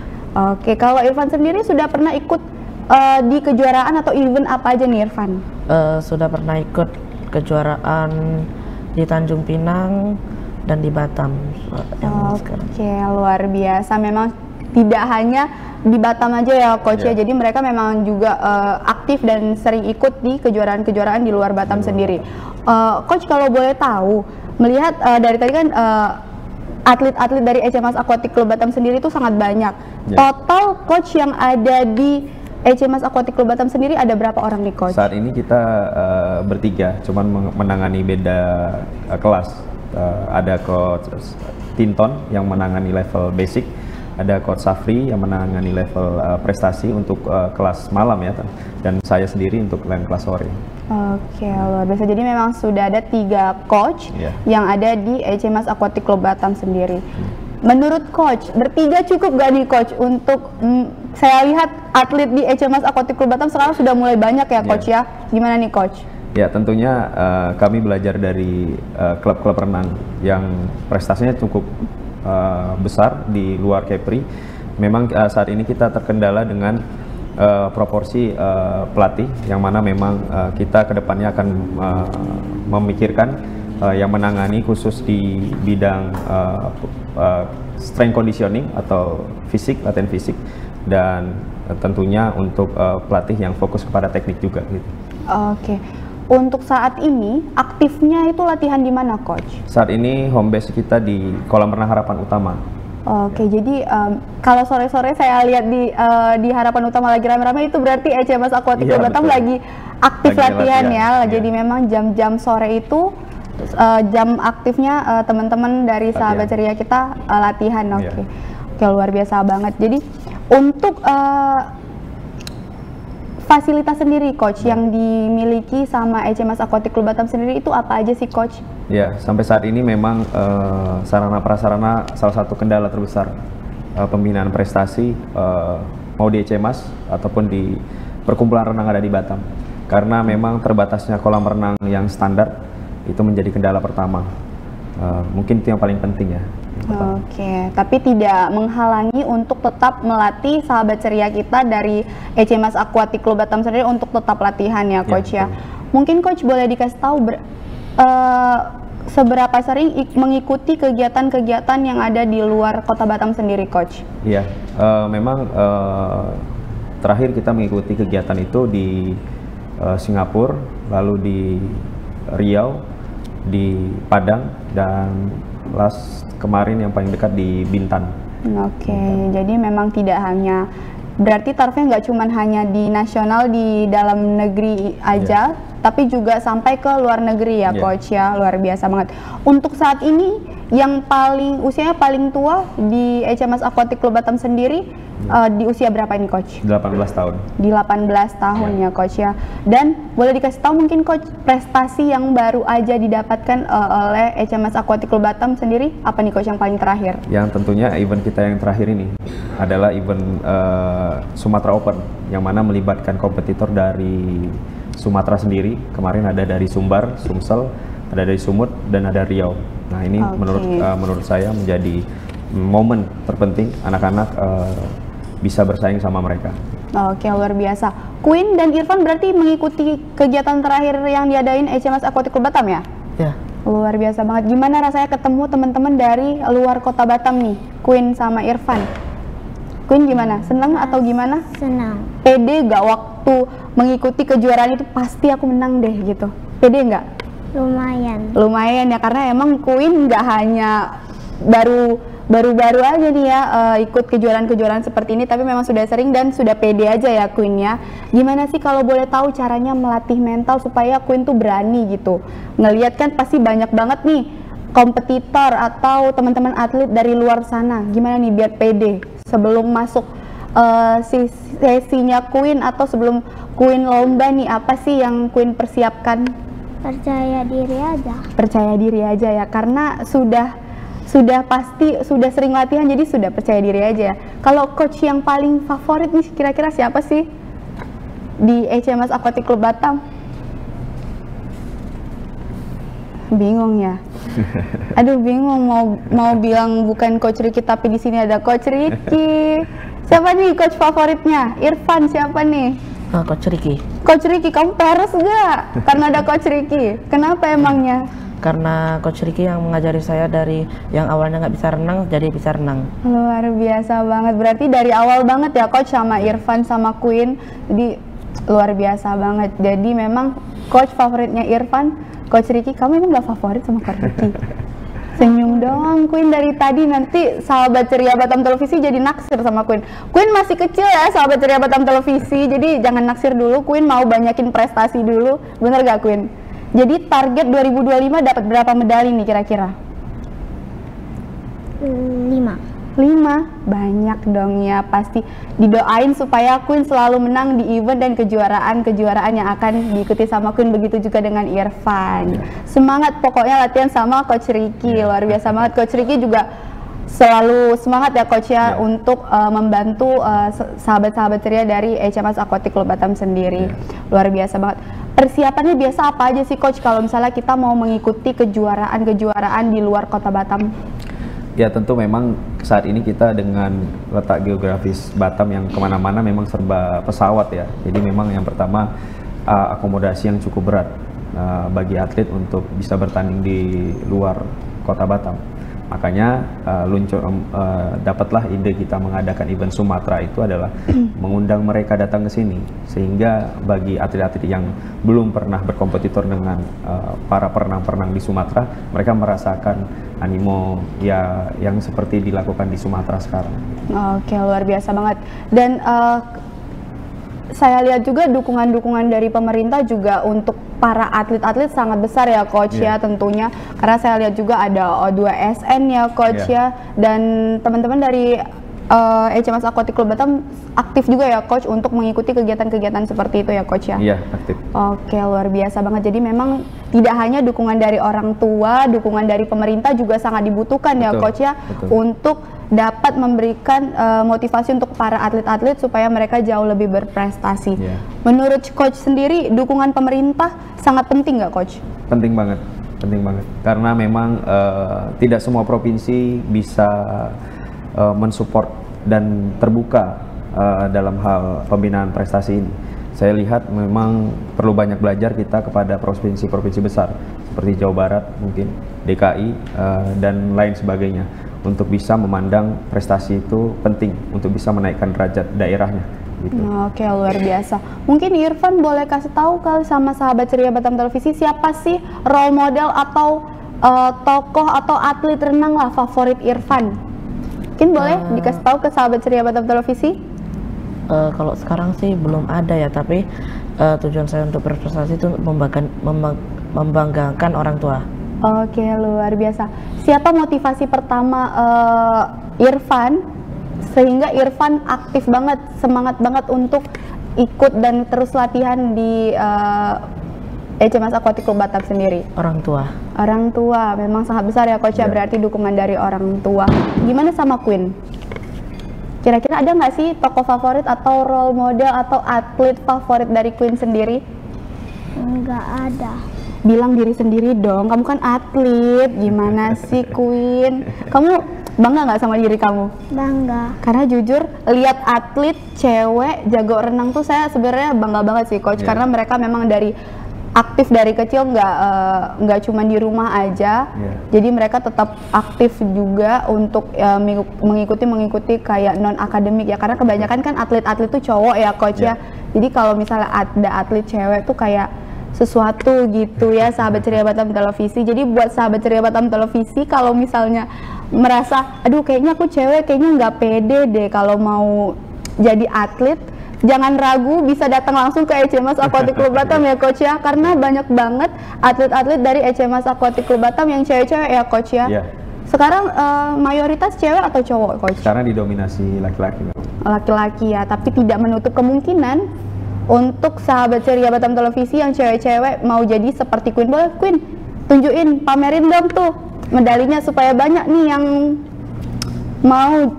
Oke, kalau Irfan sendiri sudah pernah ikut di kejuaraan atau event apa aja nih Irfan? Sudah pernah ikut kejuaraan di Tanjung Pinang dan di Batam. Oke, luar biasa. Memang tidak hanya di Batam aja ya Coach ya, jadi mereka memang juga aktif dan sering ikut di kejuaraan-kejuaraan di luar Batam sendiri. Coach kalau boleh tahu, melihat dari tadi kan atlet-atlet dari ECMAS Aquatic Club Batam sendiri itu sangat banyak. Total Coach yang ada di ECMAS Aquatic Club Batam sendiri ada berapa orang nih Coach? Saat ini kita bertiga, cuman menangani beda kelas. Ada Coach Tinton yang menangani level basic, ada Coach Safri yang menangani level prestasi untuk kelas malam ya, dan saya sendiri untuk kelas sore. Oke, luar biasa. Jadi memang sudah ada 3 coach yang ada di ECMAS Aquatic Club Batam sendiri. Menurut Coach, bertiga cukup gak nih Coach untuk saya lihat atlet di ECMAS Aquatic Club Batam sekarang sudah mulai banyak ya Coach ya. Gimana nih Coach? Ya tentunya kami belajar dari klub-klub renang yang prestasinya cukup besar di luar Kepri. Memang saat ini kita terkendala dengan proporsi pelatih yang mana memang kita kedepannya akan memikirkan yang menangani khusus di bidang strength conditioning atau fisik, latihan fisik, dan tentunya untuk pelatih yang fokus kepada teknik juga gitu. Oke. Untuk saat ini aktifnya itu latihan di mana Coach? Saat ini home base kita di kolam renang Harapan Utama. Oke, jadi kalau sore-sore saya lihat di Harapan Utama lagi rame-rame, itu berarti ECMAS Aquatic Club Batam lagi aktif latihan ya. Jadi memang jam-jam sore itu jam aktifnya teman-teman dari sahabat ceria kita latihan. Oke, luar biasa banget. Jadi untuk fasilitas sendiri Coach yang dimiliki sama ECMAS Aquatic Club Batam sendiri itu apa aja sih Coach? Ya, sampai saat ini memang sarana prasarana salah satu kendala terbesar pembinaan prestasi mau di ECMAS ataupun di perkumpulan renang ada di Batam, karena memang terbatasnya kolam renang yang standar itu menjadi kendala pertama. Mungkin itu yang paling penting ya. Oke, tapi tidak menghalangi untuk tetap melatih sahabat ceria kita dari ECMAS Aquatic Club Batam sendiri untuk tetap latihan ya Coach ya. Mungkin Coach boleh dikasih tahu seberapa sering mengikuti kegiatan-kegiatan yang ada di luar kota Batam sendiri Coach? Iya, memang terakhir kita mengikuti kegiatan itu di Singapura, lalu di Riau, di Padang, dan kemarin yang paling dekat di Bintan. Oke, jadi memang tidak hanya, berarti taruhnya nggak cuma hanya di nasional, di dalam negeri aja, tapi juga sampai ke luar negeri ya Coach ya, luar biasa banget. Untuk saat ini yang usianya paling tua di HMS Aquatic Club Batam sendiri di usia berapa ini Coach? 18 tahun. Di 18 tahun ya Coach ya. Dan boleh dikasih tahu mungkin Coach, prestasi yang baru aja didapatkan oleh HMS Aquatic Club Batam sendiri apa nih Coach yang paling terakhir? Yang tentunya event kita yang terakhir ini adalah event Sumatera Open, yang mana melibatkan kompetitor dari Sumatera sendiri. Kemarin ada dari Sumbar, Sumsel, ada dari Sumut, dan ada Riau. Nah ini menurut saya menjadi momen terpenting anak-anak bisa bersaing sama mereka. Oke, luar biasa. Queen dan Irfan berarti mengikuti kegiatan terakhir yang diadain HMS Aquatic Club Batam ya? Ya. Luar biasa banget. Gimana rasanya ketemu teman-teman dari luar kota Batam nih, Queen sama Irfan? Queen gimana? Senang atau gimana? Senang. Pede gak waktu mengikuti kejuaraan itu pasti aku menang deh gitu? Pede nggak? Lumayan. Lumayan ya, karena emang Queen nggak hanya baru-baru aja nih ya ikut kejuaraan-kejuaraan seperti ini, tapi memang sudah sering dan sudah pede aja ya Queen ya. Gimana sih kalau boleh tahu caranya melatih mental supaya Queen tuh berani gitu? Ngelihat kan pasti banyak banget nih kompetitor atau teman-teman atlet dari luar sana. Gimana nih biar pede sebelum masuk sesinya Queen atau sebelum Queen lomba nih, apa sih yang Queen persiapkan? Percaya diri aja. Percaya diri aja ya, karena sudah pasti sudah sering latihan, jadi sudah percaya diri aja. Kalau coach yang paling favorit nih kira-kira siapa sih di HMS Aquatic Club Batam? Bingung ya. Aduh bingung mau bilang bukan Coach Ricky, tapi di sini ada Coach Ricky. Siapa nih coach favoritnya? Irfan siapa nih? Coach Ricky. Coach Ricky, kamu peres gak? Karena ada Coach Ricky. Kenapa emangnya? Karena Coach Ricky yang mengajari saya dari yang awalnya nggak bisa renang jadi bisa renang. Luar biasa banget. Berarti dari awal banget ya Coach sama Irfan sama Queen. Jadi luar biasa banget. Jadi memang Coach favoritnya Irfan, Coach Ricky. Kamu emang nggak favorit sama Coach Ricky? Senyum doang Queen dari tadi, nanti sahabat ceria Batam Televisi jadi naksir sama Queen. Queen masih kecil ya sahabat ceria Batam Televisi, jadi jangan naksir dulu. Queen mau banyakin prestasi dulu, bener gak Queen? Jadi target 2025 dapat berapa medali nih kira-kira? 5. Banyak dong ya, pasti didoain supaya Queen selalu menang di event dan kejuaraan yang akan diikuti sama Queen, begitu juga dengan Irfan. Semangat pokoknya latihan sama Coach Ricky, luar biasa banget. Coach Ricky juga selalu semangat ya Coach ya untuk membantu sahabat-sahabat ceria dari HMS Aquatic Club Batam sendiri. Luar biasa banget. Persiapannya biasa apa aja sih Coach kalau misalnya kita mau mengikuti kejuaraan di luar kota Batam? Ya tentu memang saat ini kita dengan letak geografis Batam yang kemana-mana memang serba pesawat ya. Jadi memang yang pertama akomodasi yang cukup berat bagi atlet untuk bisa bertanding di luar kota Batam. Makanya dapatlah ide kita mengadakan event Sumatera itu adalah mengundang mereka datang ke sini, sehingga bagi atlet-atlet yang belum pernah berkompetitor dengan para perenang-perenang di Sumatera, mereka merasakan animo ya yang seperti dilakukan di Sumatera sekarang. Oke, luar biasa banget. Dan saya lihat juga dukungan-dukungan dari pemerintah juga untuk para atlet-atlet sangat besar ya Coach ya tentunya, karena saya lihat juga ada O2SN ya Coach ya, dan teman-teman dari HMS Aquatic Club Batam aktif juga ya Coach untuk mengikuti kegiatan-kegiatan seperti itu ya Coach ya? Iya, aktif. Oke, luar biasa banget. Jadi memang tidak hanya dukungan dari orang tua, dukungan dari pemerintah juga sangat dibutuhkan ya Coach ya, untuk dapat memberikan motivasi untuk para atlet-atlet supaya mereka jauh lebih berprestasi. Menurut Coach sendiri, dukungan pemerintah sangat penting nggak Coach? Penting banget, karena memang tidak semua provinsi bisa mensupport dan terbuka dalam hal pembinaan prestasi ini. Saya lihat memang perlu banyak belajar kita kepada provinsi-provinsi besar seperti Jawa Barat, mungkin DKI dan lain sebagainya, untuk bisa memandang prestasi itu penting untuk bisa menaikkan derajat daerahnya. Gitu. Oke, luar biasa. Mungkin Irfan boleh kasih tahu kali sama sahabat ceria Batam Televisi, siapa sih role model atau tokoh atau atlet renang lah favorit Irfan? Mungkin boleh dikasih tahu ke sahabat ceria Batam Televisi? Kalau sekarang sih belum ada ya, tapi tujuan saya untuk berprestasi itu membanggakan orang tua. Oke, luar biasa. Siapa motivasi pertama Irfan sehingga Irfan aktif banget, semangat banget untuk ikut dan terus latihan di HMS Aquatic Club Batam sendiri? Orang tua. Orang tua, memang sangat besar ya Coach ya, berarti dukungan dari orang tua. Gimana sama Queen? Kira-kira ada nggak sih tokoh favorit atau role model atau atlet favorit dari Queen sendiri? Nggak ada. Bilang diri sendiri dong, kamu kan atlet, gimana sih Queen? Kamu bangga nggak sama diri kamu? Bangga. Karena jujur, lihat atlet cewek jago renang tuh saya sebenarnya bangga banget sih Coach, karena mereka memang aktif dari kecil, nggak cuma di rumah aja, jadi mereka tetap aktif juga untuk mengikuti kayak non akademik ya, karena kebanyakan kan atlet-atlet tuh cowok ya Coach ya, jadi kalau misalnya ada atlet cewek tuh kayak sesuatu gitu ya sahabat ceria Batam Televisi. Jadi buat sahabat ceria Batam Televisi, kalau misalnya merasa aduh kayaknya aku cewek kayaknya nggak pede deh kalau mau jadi atlet, jangan ragu, bisa datang langsung ke HMS Aquatic Club Batam ya Coach ya, karena banyak banget atlet-atlet dari HMS Aquatic Club Batam yang cewek-cewek ya Coach ya. Sekarang mayoritas cewek atau cowok Coach? Sekarang didominasi laki-laki. Laki-laki ya, tapi tidak menutup kemungkinan untuk sahabat ceria Batam Televisi yang cewek-cewek mau jadi seperti Queen. Boleh Queen, tunjukin, pamerin dong tuh medalinya supaya banyak nih yang mau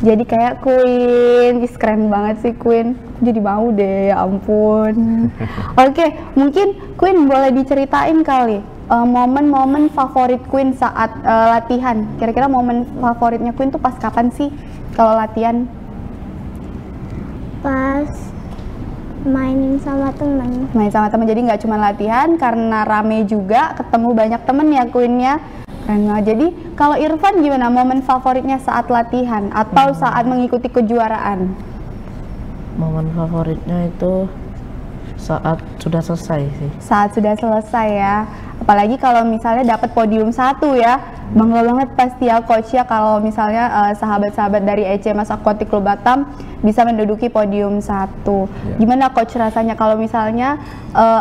jadi kayak Queen. Ih, keren banget sih Queen, jadi mau deh, ya ampun. Oke, mungkin Queen boleh diceritain kali momen-momen favorit Queen saat latihan. Kira-kira momen favoritnya Queen tuh pas kapan sih kalau latihan? Pas main sama temen. Main sama temen, jadi nggak cuma latihan, karena rame juga, ketemu banyak temen ya Queen ya. Keren banget. Jadi kalau Irfan gimana momen favoritnya saat latihan atau saat mengikuti kejuaraan? Momen favoritnya itu saat sudah selesai sih. Saat sudah selesai ya. Apalagi kalau misalnya dapat podium 1 ya. Bangga banget pasti ya Coach ya kalau misalnya sahabat-sahabat dari HMS Aquatic Club Batam bisa menduduki podium 1. Gimana Coach rasanya kalau misalnya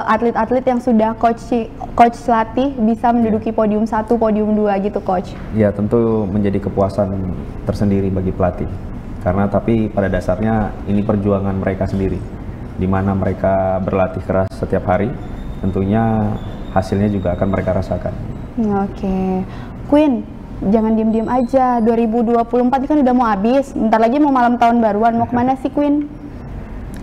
atlet-atlet yang sudah Coach latih bisa menduduki podium 1, podium 2 gitu Coach? Ya tentu menjadi kepuasan tersendiri bagi pelatih. Karena tapi pada dasarnya ini perjuangan mereka sendiri, di mana mereka berlatih keras setiap hari, tentunya hasilnya juga akan mereka rasakan. Oke. Queen, jangan diem-diem aja, 2024 kan udah mau habis, bentar lagi mau malam tahun baruan, mau kemana sih Queen?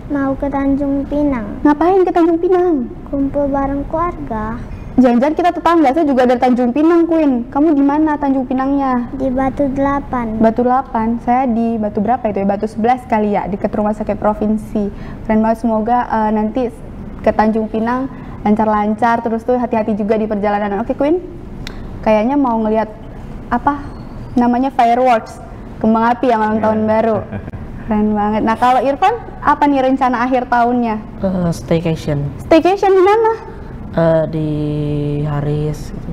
Mau ke Tanjung Pinang. Ngapain ke Tanjung Pinang? Kumpul bareng keluarga. Jangan-jangan kita tetangga, saya juga dari Tanjung Pinang Queen. Kamu di mana Tanjung Pinangnya? Di Batu 8. Batu 8, saya di Batu berapa itu ya? Batu 11 kali ya, dekat rumah sakit provinsi. Keren banget, semoga nanti ke Tanjung Pinang lancar-lancar, terus tuh hati-hati juga di perjalanan. Oke Queen, kayaknya mau ngelihat apa namanya fireworks, kembang api ya malam tahun baru. Keren banget. Nah kalau Irfan, apa nih rencana akhir tahunnya? Staycation. Staycation di mana? Di Haris gitu.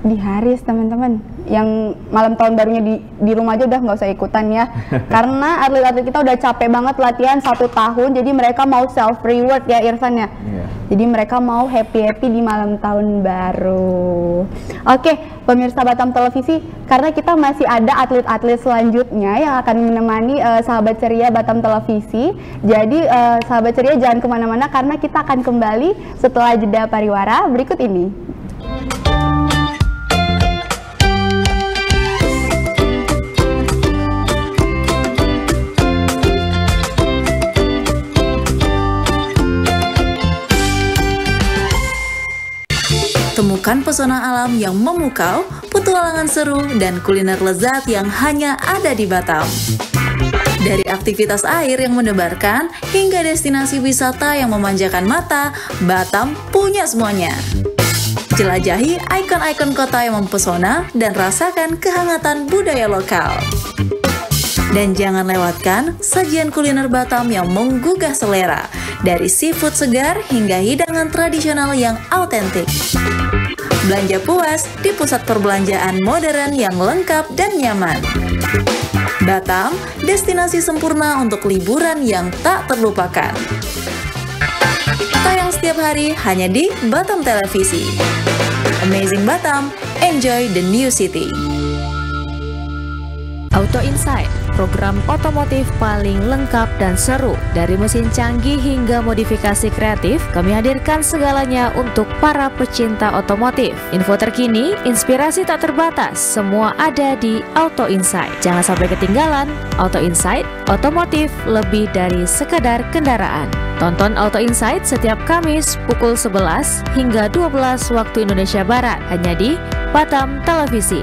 Di Haris teman-teman, yang malam tahun barunya di rumah aja udah nggak usah ikutan ya. Karena atlet-atlet kita udah capek banget latihan 1 tahun, jadi mereka mau self reward ya Irfan ya. Jadi mereka mau happy di malam tahun baru. Oke, pemirsa Batam Televisi, karena kita masih ada atlet-atlet selanjutnya yang akan menemani sahabat ceria Batam Televisi. Jadi sahabat ceria jangan kemana-mana karena kita akan kembali setelah jeda pariwara berikut ini. Temukan pesona alam yang memukau, petualangan seru, dan kuliner lezat yang hanya ada di Batam. Dari aktivitas air yang mendebarkan, hingga destinasi wisata yang memanjakan mata, Batam punya semuanya. Jelajahi ikon-ikon kota yang mempesona dan rasakan kehangatan budaya lokal. Dan jangan lewatkan sajian kuliner Batam yang menggugah selera, dari seafood segar hingga hidangan tradisional yang autentik. Belanja puas di pusat perbelanjaan modern yang lengkap dan nyaman. Batam, destinasi sempurna untuk liburan yang tak terlupakan. Tayang setiap hari hanya di Batam Televisi. Amazing Batam, enjoy the new city. Auto Insight, program otomotif paling lengkap dan seru. Dari mesin canggih hingga modifikasi kreatif, kami hadirkan segalanya untuk para pecinta otomotif. Info terkini, inspirasi tak terbatas, semua ada di Auto Insight. Jangan sampai ketinggalan. Auto Insight, otomotif lebih dari sekadar kendaraan. Tonton Auto Insight setiap Kamis pukul 11 hingga 12 waktu Indonesia Barat, hanya di Batam Televisi.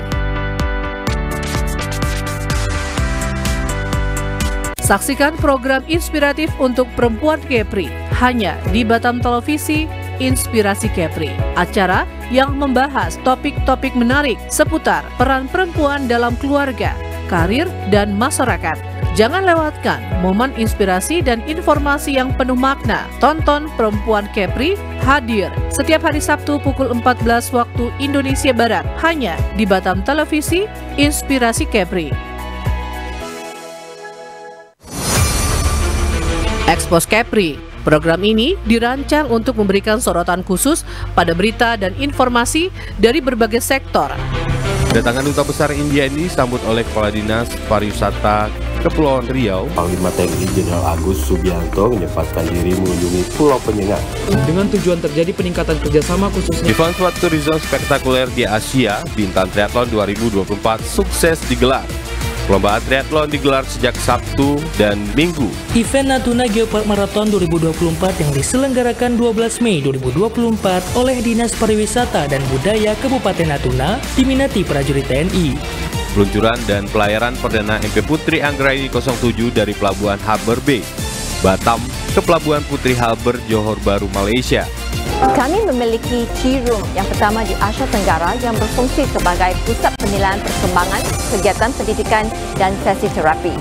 Saksikan program inspiratif untuk perempuan Kepri hanya di Batam Televisi Inspirasi Kepri. Acara yang membahas topik-topik menarik seputar peran perempuan dalam keluarga, karir, dan masyarakat. Jangan lewatkan momen inspirasi dan informasi yang penuh makna. Tonton Perempuan Kepri hadir setiap hari Sabtu pukul 14 waktu Indonesia Barat hanya di Batam Televisi Inspirasi Kepri. Expose Kepri. Program ini dirancang untuk memberikan sorotan khusus pada berita dan informasi dari berbagai sektor. Kedatangan Duta Besar India ini disambut oleh Kepala Dinas Pariwisata Kepulauan Riau, Panglima TNI Jenderal Agus Subianto menyempatkan diri mengunjungi Pulau Penyengat. Dengan tujuan terjadi peningkatan kerjasama khususnya. Event Sport Tourism spektakuler di Asia, Bintan Triathlon 2024 sukses digelar. Perlombaan triathlon digelar sejak Sabtu dan Minggu. Event Natuna Geopark Marathon 2024 yang diselenggarakan 12 Mei 2024 oleh Dinas Pariwisata dan Budaya Kabupaten Natuna diminati prajurit TNI. Peluncuran dan pelayaran Perdana MP Putri Anggraini 07 dari Pelabuhan Harbour Bay, Batam ke Pelabuhan Putri Harbour Johor Bahru, Malaysia. Kami memiliki Tea Room yang pertama di Asia Tenggara yang berfungsi sebagai pusat penilaian perkembangan, kegiatan pendidikan, dan sesi terapi.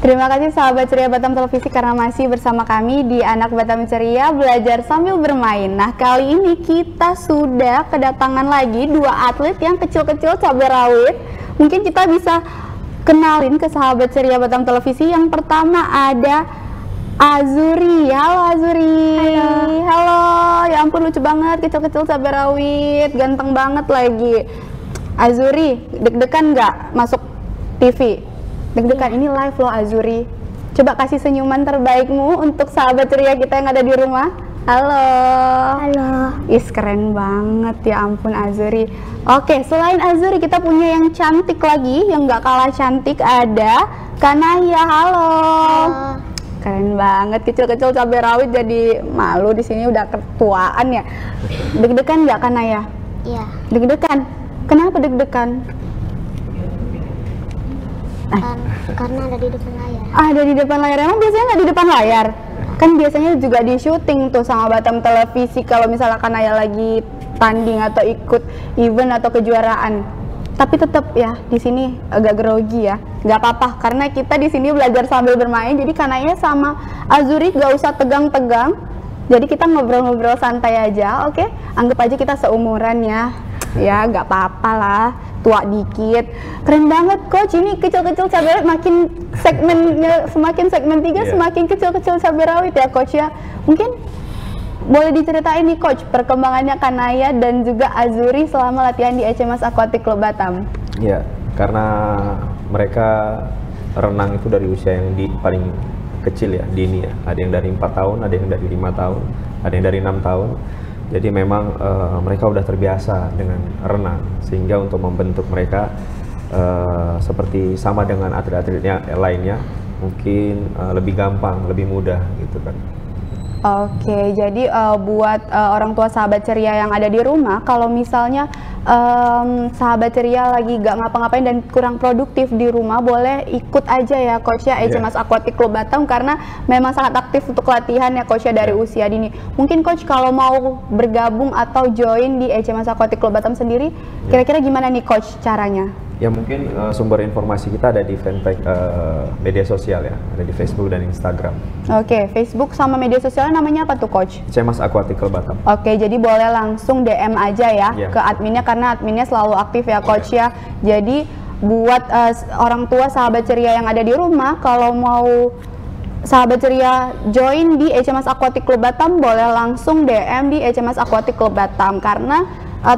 Terima kasih sahabat ceria Batam Televisi karena masih bersama kami di Anak Batam Ceria Belajar Sambil Bermain. Nah, kali ini kita sudah kedatangan lagi dua atlet yang kecil-kecil cabai rawit. Mungkin kita bisa kenalin ke sahabat ceria Batam Televisi. Yang pertama ada Azuri. Halo Azuri. Halo. Ya ampun, lucu banget, kecil-kecil cabai rawit, ganteng banget lagi. Azuri, deg-degan nggak masuk TV? Deg-degan, ini live loh Azuri. Coba kasih senyuman terbaikmu untuk sahabat ceria kita yang ada di rumah. Halo. Halo. Is keren banget, ya ampun Azuri. Oke, selain Azuri kita punya yang cantik lagi, yang nggak kalah cantik, ada Kanaya. Halo. Keren banget, kecil-kecil cabai rawit jadi malu di sini, udah ketuaan ya. Deg-degan nggak Kanaya? Iya. Deg-degan. Kenapa deg-degan? Karena ada di depan layar. Ada di depan layar. Emang biasanya nggak di depan layar? Kan biasanya juga di syuting tuh sama Batam Televisi kalau misalnya Kanaya lagi tanding atau ikut event atau kejuaraan. Tapi tetap ya di sini agak grogi ya. Nggak apa-apa karena kita di sini belajar sambil bermain. Jadi Kanaya sama Azuri nggak usah tegang-tegang. Jadi kita ngobrol-ngobrol santai aja, oke? Anggap aja kita seumuran ya. Ya nggak apa-apa lah. Tua dikit, keren banget coach. Ini kecil-kecil cabai rawit, makin segmennya semakin segmen 3 semakin kecil-kecil cabai rawit ya coach ya. Mungkin boleh diceritain nih coach perkembangannya Kanaya dan juga Azuri selama latihan di HMS Aquatic Club Batam. Ya, karena mereka renang itu dari usia yang paling kecil ya, dini ya. Ada yang dari 4 tahun, ada yang dari 5 tahun, ada yang dari 6 tahun. Jadi memang mereka udah terbiasa dengan renang, sehingga untuk membentuk mereka seperti sama dengan atlet-atletnya lainnya mungkin lebih gampang, lebih mudah gitu kan. Oke, jadi buat orang tua sahabat ceria yang ada di rumah, kalau misalnya sahabat ceria lagi gak ngapa-ngapain dan kurang produktif di rumah, boleh ikut aja ya Coach ya HMS Aquatic Club Batam, karena memang sangat aktif untuk latihan ya Coach ya dari usia dini. Mungkin Coach kalau mau bergabung atau join di HMS Aquatic Club Batam sendiri, kira-kira gimana nih Coach caranya? Ya mungkin sumber informasi kita ada di fanpage media sosial ya, ada di Facebook dan Instagram. Oke, Facebook sama media sosialnya namanya apa tuh Coach? HMS Aquatic Club Batam. Oke, jadi boleh langsung DM aja ya ke adminnya, karena adminnya selalu aktif ya Coach ya. Jadi buat orang tua sahabat ceria yang ada di rumah, kalau mau sahabat ceria join di HMS Aquatic Club Batam, boleh langsung DM di HMS Aquatic Club Batam, karena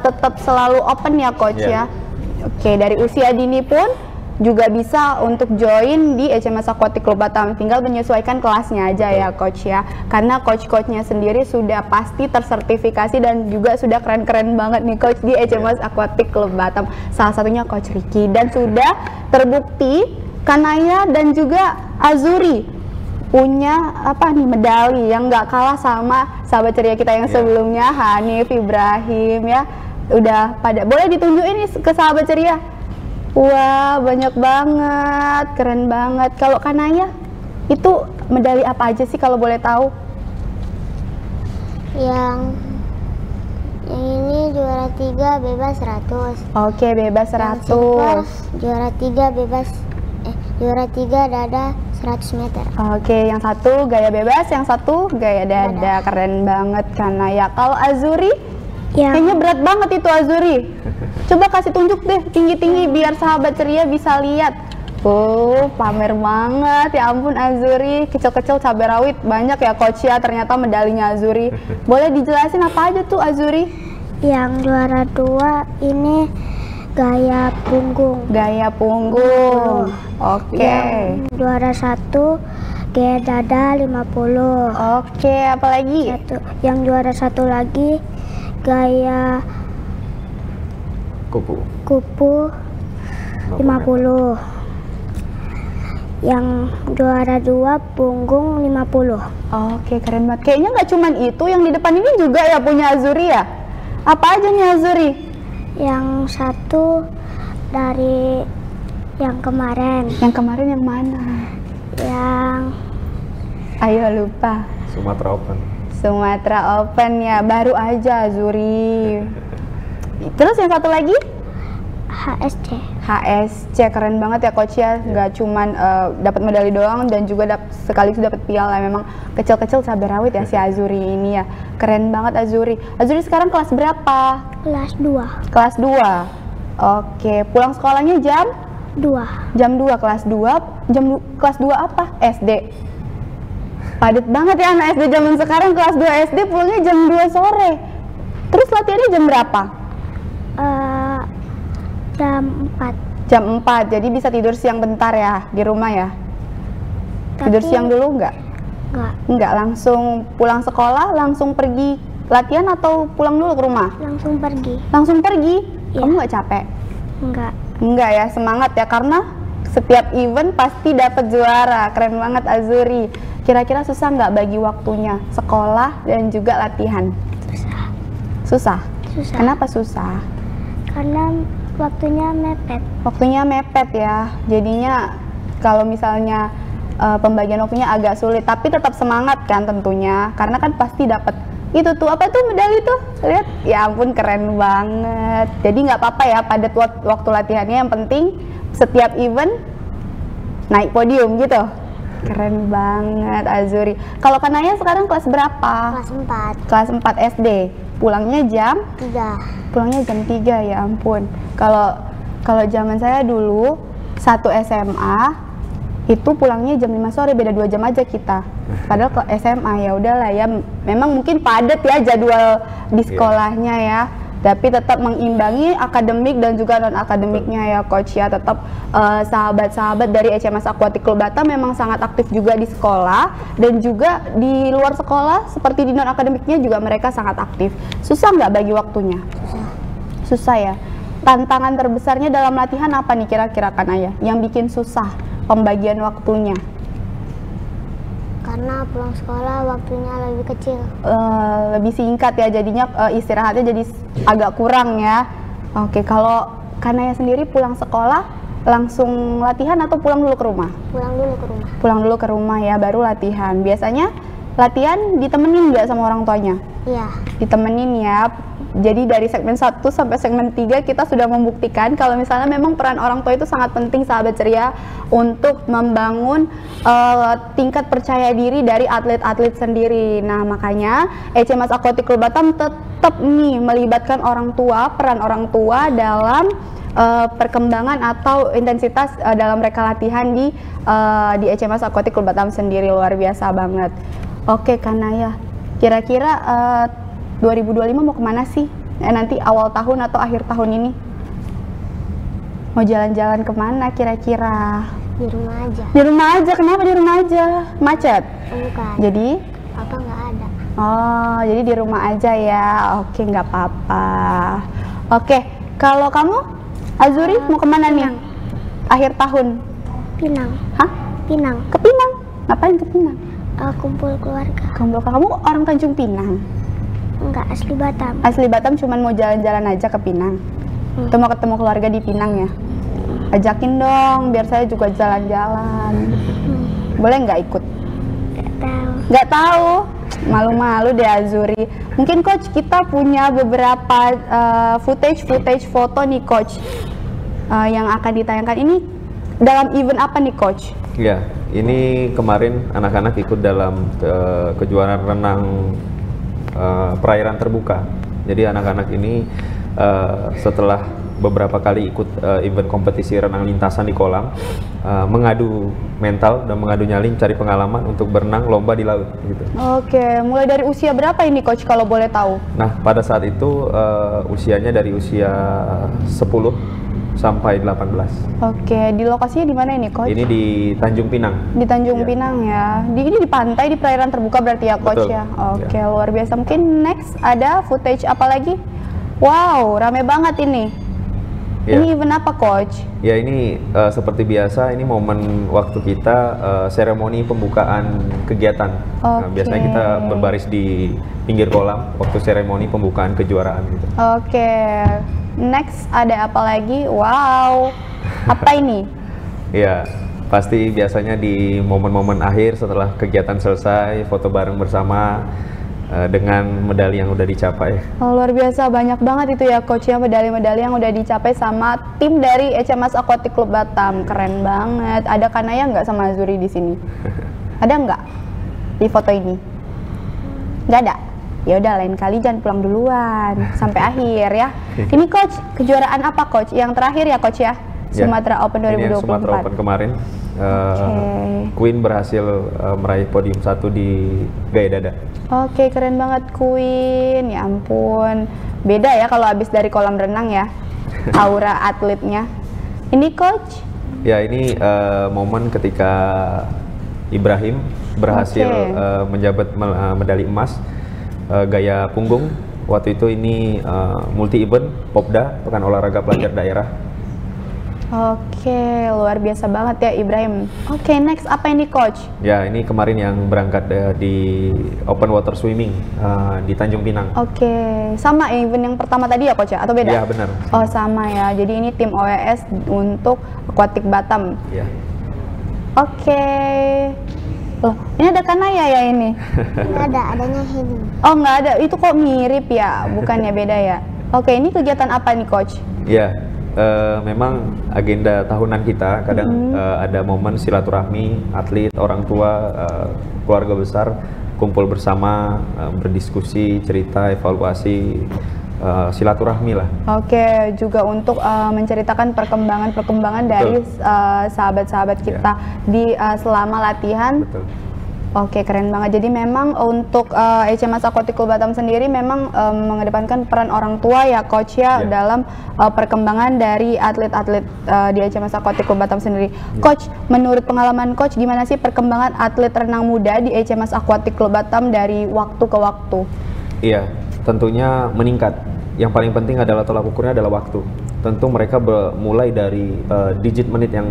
tetap selalu open ya Coach ya. Oke, dari usia dini pun juga bisa untuk join di HMS Aquatic Club Batam, tinggal menyesuaikan kelasnya aja ya Coach ya, karena coach-coachnya sendiri sudah pasti tersertifikasi dan juga sudah keren-keren banget nih Coach di HMS Aquatic Club Batam, salah satunya Coach Ricky, dan sudah terbukti Kanaya dan juga Azuri punya medali yang nggak kalah sama sahabat ceria kita yang sebelumnya, Hanif, Ibrahim ya. Udah pada boleh ditunjukin nih ke sahabat ceria. Wah, banyak banget, keren banget. Kalau Kanaya itu medali apa aja sih kalau boleh tahu? Yang ini juara 3 bebas 100. Oke, bebas 100. Juara 3 bebas juara 3 dada 100 meter. Oke, yang satu gaya bebas, yang satu gaya dada. Keren banget Kanaya. Kalau Azuri? Kayaknya berat banget itu Azuri. Coba kasih tunjuk deh tinggi-tinggi biar sahabat ceria bisa lihat. Pamer banget, ya ampun Azuri, kecil-kecil cabai rawit banyak ya Coach ya, ternyata medalinya Azuri. Boleh dijelasin apa aja tuh Azuri? Yang juara 2 ini gaya punggung. Gaya punggung. Oke. Yang juara 1 gaya dada 50. Oke, apa lagi? Yang juara 1 lagi gaya kupu 50. Yang juara 2 punggung 50. Oke, keren banget. Kayaknya nggak cuman itu, yang di depan ini juga ya punya Azuri ya? Apa aja nih Azuri? Yang satu dari yang kemarin. Yang kemarin yang mana? Yang ayo lupa. Sumatera Open. Sumatera Open ya, baru aja Azuri. Terus yang satu lagi? HSC. HSC, keren banget ya Coach ya, nggak cuman dapat medali doang dan juga sekaligus dapat piala. Memang kecil-kecil cabai rawit ya si Azuri ini ya, keren banget Azuri. Azuri sekarang kelas berapa? Kelas 2. Kelas 2. Oke, pulang sekolahnya jam? 2. Jam 2, kelas 2. Kelas 2 apa? SD. Padat banget ya anak SD zaman sekarang, kelas 2 SD pulangnya jam 2 sore. Terus latihannya jam berapa? Jam 4. Jam 4, jadi bisa tidur siang bentar ya di rumah ya? Tidur siang dulu nggak? Nggak, langsung pulang sekolah, langsung pergi latihan atau pulang dulu ke rumah? Langsung pergi. Langsung pergi? Ya. Kamu nggak capek? Enggak. Enggak ya, semangat ya, karena setiap event pasti dapat juara. Keren banget Azuri. Kira-kira susah nggak bagi waktunya sekolah dan juga latihan? Susah. Susah? Susah. Kenapa susah? Karena waktunya mepet. Waktunya mepet ya, jadinya kalau misalnya pembagian waktunya agak sulit, tapi tetap semangat kan tentunya, karena kan pasti dapat itu tuh, apa tuh medali tuh, lihat, ya ampun keren banget. Jadi nggak apa-apa ya padat waktu latihannya, yang penting setiap event naik podium gitu. Keren banget Azuri. Kalau Kanaya sekarang kelas berapa? Kelas 4. Kelas 4 SD. Pulangnya jam? 3. Pulangnya jam 3, ya ampun. Kalau zaman saya dulu 1 SMA itu pulangnya jam 5 sore, beda 2 jam aja kita. Padahal ke SMA ya udahlah ya, memang mungkin padat ya jadwal di sekolahnya ya. Tapi tetap mengimbangi akademik dan juga non akademiknya ya Coach ya. Tetap sahabat-sahabat dari HMS Aquatic Club Batam memang sangat aktif juga di sekolah dan juga di luar sekolah, seperti di non akademiknya juga mereka sangat aktif. Susah nggak bagi waktunya? Susah ya. Tantangan terbesarnya dalam latihan apa nih kira-kira Kanaya yang bikin susah pembagian waktunya? Karena pulang sekolah waktunya lebih kecil. Lebih singkat ya, jadinya istirahatnya jadi agak kurang ya. Oke, kalau Kanaya sendiri pulang sekolah langsung latihan atau pulang dulu ke rumah? Pulang dulu ke rumah. Pulang dulu ke rumah ya, baru latihan. Biasanya latihan ditemenin nggak sama orang tuanya? Iya. Ditemenin ya. Jadi dari segmen 1 sampai segmen 3 kita sudah membuktikan kalau misalnya memang peran orang tua itu sangat penting, sahabat ceria, untuk membangun tingkat percaya diri dari atlet-atlet sendiri. Nah, makanya ECMAS Aquatic Club Batam tetap nih melibatkan orang tua, peran orang tua dalam perkembangan atau intensitas dalam mereka latihan di ECMAS Aquatic Club Batam sendiri. Luar biasa banget. Oke, Kanaya, kira-kira 2025 mau kemana sih? Nanti awal tahun atau akhir tahun ini? Mau jalan-jalan kemana kira-kira? Di rumah aja. Di rumah aja? Kenapa di rumah aja? Macet? Bukan. Jadi? Papa nggak ada. Oh, jadi di rumah aja ya. Oke, nggak apa-apa. Oke, kalau kamu, Azuri, mau kemana nih? Akhir tahun? Pinang. Hah? Pinang. Ke Pinang? Ngapain ke Pinang? Kumpul keluarga. Kumpul. Kamu orang Tanjung Pinang? Enggak, asli Batam. Asli Batam, cuman mau jalan-jalan aja ke Pinang. Atau mau ketemu keluarga di Pinang ya? Ajakin dong, biar saya juga jalan-jalan. Boleh nggak ikut? Nggak tahu. Nggak tahu? Malu-malu deh Azuri. Mungkin Coach kita punya beberapa footage foto nih Coach, yang akan ditayangkan. Ini dalam event apa nih Coach? Ya, ini kemarin anak-anak ikut dalam kejuaraan renang perairan terbuka. Jadi anak-anak ini setelah beberapa kali ikut event kompetisi renang lintasan di kolam, mengadu mental dan mengadu nyali, cari pengalaman untuk berenang lomba di laut gitu. Oke, mulai dari usia berapa ini Coach kalau boleh tahu? Nah, pada saat itu usianya dari usia 10 sampai 18. Oke, di lokasinya di mana ini Coach? Ini di Tanjung Pinang. Di Tanjung Pinang ya. Ini di pantai, di perairan terbuka berarti ya Coach. Betul. Ya. Oke, luar biasa. Mungkin next ada footage apa lagi? Wow, rame banget ini. Ya. Ini event apa Coach? Ya, ini seperti biasa, ini momen waktu kita seremoni pembukaan kegiatan. Nah, biasanya kita berbaris di pinggir kolam waktu seremoni pembukaan kejuaraan gitu. Oke. Next ada apa lagi? Wow, apa ini? Ya, pasti biasanya di momen-momen akhir setelah kegiatan selesai, foto bareng bersama dengan medali yang udah dicapai. Oh, luar biasa, banyak banget itu ya Coach ya, medali-medali yang udah dicapai sama tim dari ECMAS Aquatic Club Batam. Keren banget. Ada Kanaya nggak sama Azuri di sini? Ada nggak di foto ini? Nggak ada? Ya udah, lain kali jangan pulang duluan sampai akhir ya. Ini Coach, kejuaraan apa Coach? Yang terakhir ya Coach ya? Sumatera Open 2024. Ini Sumatera Open kemarin. Queen berhasil meraih podium 1 di gaya dada. Oke, keren banget Queen. Ya ampun. Beda ya kalau habis dari kolam renang ya. Aura atletnya. Ini Coach? Ya, ini momen ketika Ibrahim berhasil menjabat medali emas gaya punggung. Waktu itu ini multi event Popda, Pekan Olahraga Pelajar Daerah. Oke, luar biasa banget ya Ibrahim. Oke, next apa ini Coach? Ya, ini kemarin yang berangkat di Open Water Swimming di Tanjung Pinang. Oke, sama event yang pertama tadi ya Coach ya? Atau beda? Iya, benar. Oh, sama ya. Jadi ini tim OWS untuk Aquatic Batam. Iya. Oke. Loh, ini ada Kanaya ya ini? Nggak ada, adanya ini. Oh, nggak ada. Itu kok mirip ya? Bukannya beda ya? Oke, ini kegiatan apa nih Coach? Iya. Memang agenda tahunan kita kadang ada momen silaturahmi atlet, orang tua, keluarga besar kumpul bersama, berdiskusi, cerita, evaluasi, silaturahmi lah. Oke, juga untuk menceritakan perkembangan dari sahabat-sahabat kita di selama latihan. Betul. Oke, keren banget. Jadi memang untuk ECMAS Aquatic Club Batam sendiri memang mengedepankan peran orang tua ya Coach ya dalam perkembangan dari atlet-atlet di ECMAS Aquatic Club Batam sendiri. Coach, menurut pengalaman Coach, gimana sih perkembangan atlet renang muda di ECMAS Aquatic Club Batam dari waktu ke waktu? Iya, tentunya meningkat. Yang paling penting adalah tolak ukurnya adalah waktu. tentu mereka mulai dari digit menit yang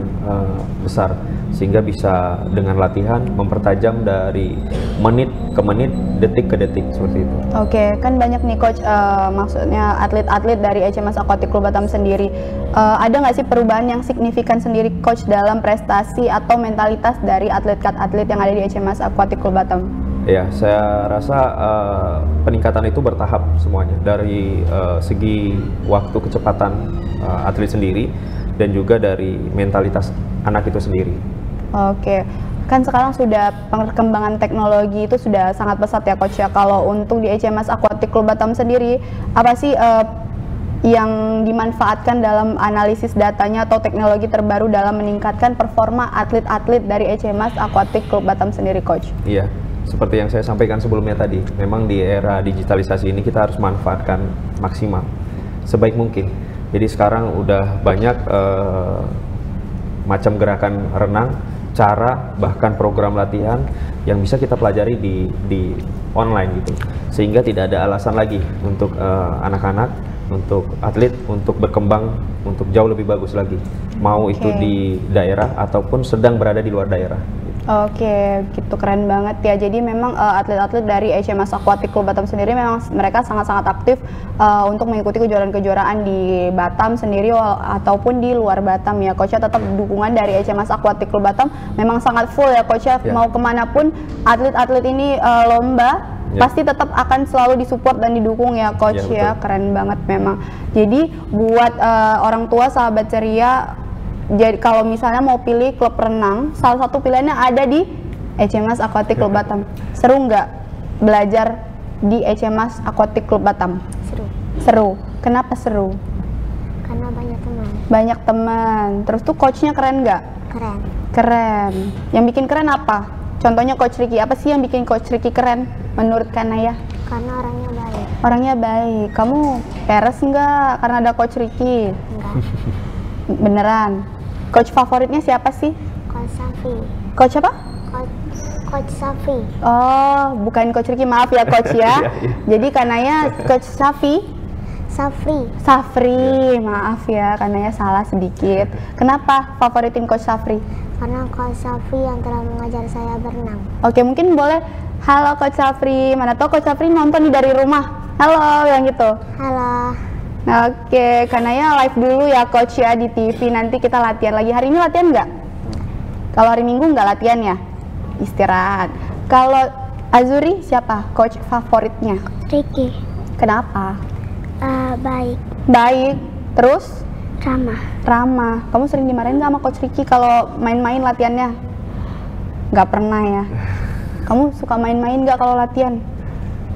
besar, sehingga bisa dengan latihan mempertajam dari menit ke menit, detik ke detik, seperti itu. Oke, kan banyak nih coach, maksudnya atlet-atlet dari HMS Aquatic Club Batam sendiri. Ada nggak sih perubahan yang signifikan sendiri coach dalam prestasi atau mentalitas dari atlet-atlet yang ada di HMS Aquatic Club Batam? Ya, saya rasa peningkatan itu bertahap semuanya, dari segi waktu kecepatan atlet sendiri dan juga dari mentalitas anak itu sendiri. Oke, kan sekarang sudah perkembangan teknologi itu sudah sangat pesat ya coach ya. Kalau untuk di HMS Aquatic Club Batam sendiri, apa sih yang dimanfaatkan dalam analisis datanya atau teknologi terbaru dalam meningkatkan performa atlet-atlet dari HMS Aquatic Club Batam sendiri coach? Iya. Seperti yang saya sampaikan sebelumnya tadi, memang di era digitalisasi ini kita harus manfaatkan maksimal sebaik mungkin. Jadi sekarang udah banyak macam gerakan renang, cara, bahkan program latihan yang bisa kita pelajari di online gitu. Sehingga tidak ada alasan lagi untuk anak-anak, untuk atlet, untuk berkembang, untuk jauh lebih bagus lagi. Mau itu di daerah ataupun sedang berada di luar daerah. Oke, gitu, keren banget ya. Jadi memang atlet-atlet dari HMS Aquatic Club Batam sendiri memang mereka sangat-sangat aktif untuk mengikuti kejuaraan-kejuaraan di Batam sendiri ataupun di luar Batam ya coach. Tetap dukungan dari HMS Aquatic Club Batam memang sangat full ya coach ya. Mau kemanapun atlet-atlet ini lomba pasti tetap akan selalu disupport dan didukung ya coach ya. Keren banget memang. Jadi buat orang tua sahabat ceria, jadi kalau misalnya mau pilih klub renang, salah satu pilihannya ada di HMS Aquatic Club Batam. Seru nggak belajar di HMS Aquatic Club Batam? Seru. Seru. Kenapa seru? Karena banyak teman. Banyak teman. Terus tuh coachnya keren nggak? Keren. Keren. Yang bikin keren apa? Contohnya Coach Ricky. Apa sih yang bikin Coach Ricky keren menurut Kanaya? Karena orangnya baik. Orangnya baik. Kamu peres nggak karena ada Coach Ricky? Enggak. Beneran. Coach favoritnya siapa sih? Coach Safi. Coach apa? Coach Safi. Oh, bukan Coach Ricky, maaf ya Coach ya. Jadi Kanaya Coach Safi. Safri, maaf ya, Kanaya salah sedikit. Kenapa favoritin Coach Safri? Karena Coach Safi yang telah mengajar saya berenang. Oke, mungkin boleh. Halo Coach Safri, mana tahu Coach Safri nonton dari rumah. Halo, yang gitu. Halo. Oke, Kanaya live dulu ya Coach ya di TV, nanti kita latihan lagi. Hari ini latihan nggak? Kalau hari Minggu nggak latihan ya? Istirahat. Kalau Azuri siapa Coach favoritnya? Ricky. Kenapa? Baik. Baik. Terus? Ramah. Ramah. Kamu sering dimarahin nggak sama Coach Ricky kalau main-main latihannya? Nggak pernah ya? Kamu suka main-main nggak kalau latihan?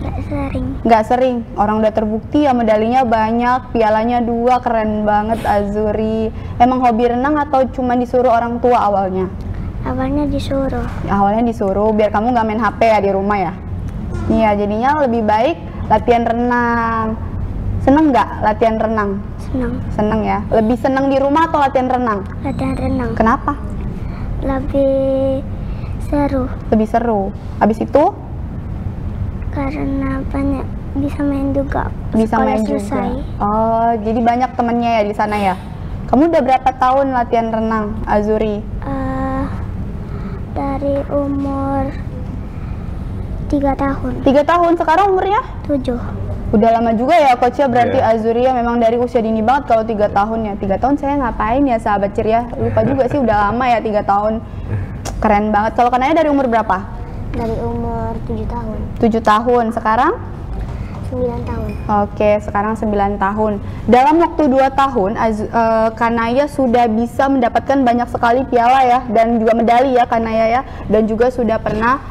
Nggak sering. Nggak sering. Orang udah terbukti ya, medalinya banyak, pialanya 2, keren banget Azuri. Emang hobi renang atau cuma disuruh orang tua awalnya? Awalnya disuruh. Awalnya disuruh biar kamu nggak main HP ya di rumah ya? Iya, jadinya lebih baik latihan renang. Seneng nggak latihan renang? Seneng. Seneng ya? Lebih seneng di rumah atau latihan renang? Latihan renang. Kenapa? Lebih seru. Lebih seru. Habis itu? Karena banyak bisa main juga. Bisa main selesai. juga. Oh, jadi banyak temennya ya di sana ya? Kamu udah berapa tahun latihan renang, Azuri? Dari umur 3 tahun. 3 tahun, sekarang umurnya? 7. Udah lama juga ya Coach ya, berarti Azuri ya memang dari usia dini banget kalau 3 tahun ya. 3 tahun saya ngapain ya sahabat ceria? Lupa juga sih, udah lama ya 3 tahun. Keren banget. Kalau Kanaya dari umur berapa? Dari umur 7 tahun. 7 tahun, sekarang? 9 tahun. Oke, sekarang 9 tahun. Dalam waktu 2 tahun, Kanaya sudah bisa mendapatkan banyak sekali piala ya, dan juga medali ya Kanaya ya, dan juga sudah pernah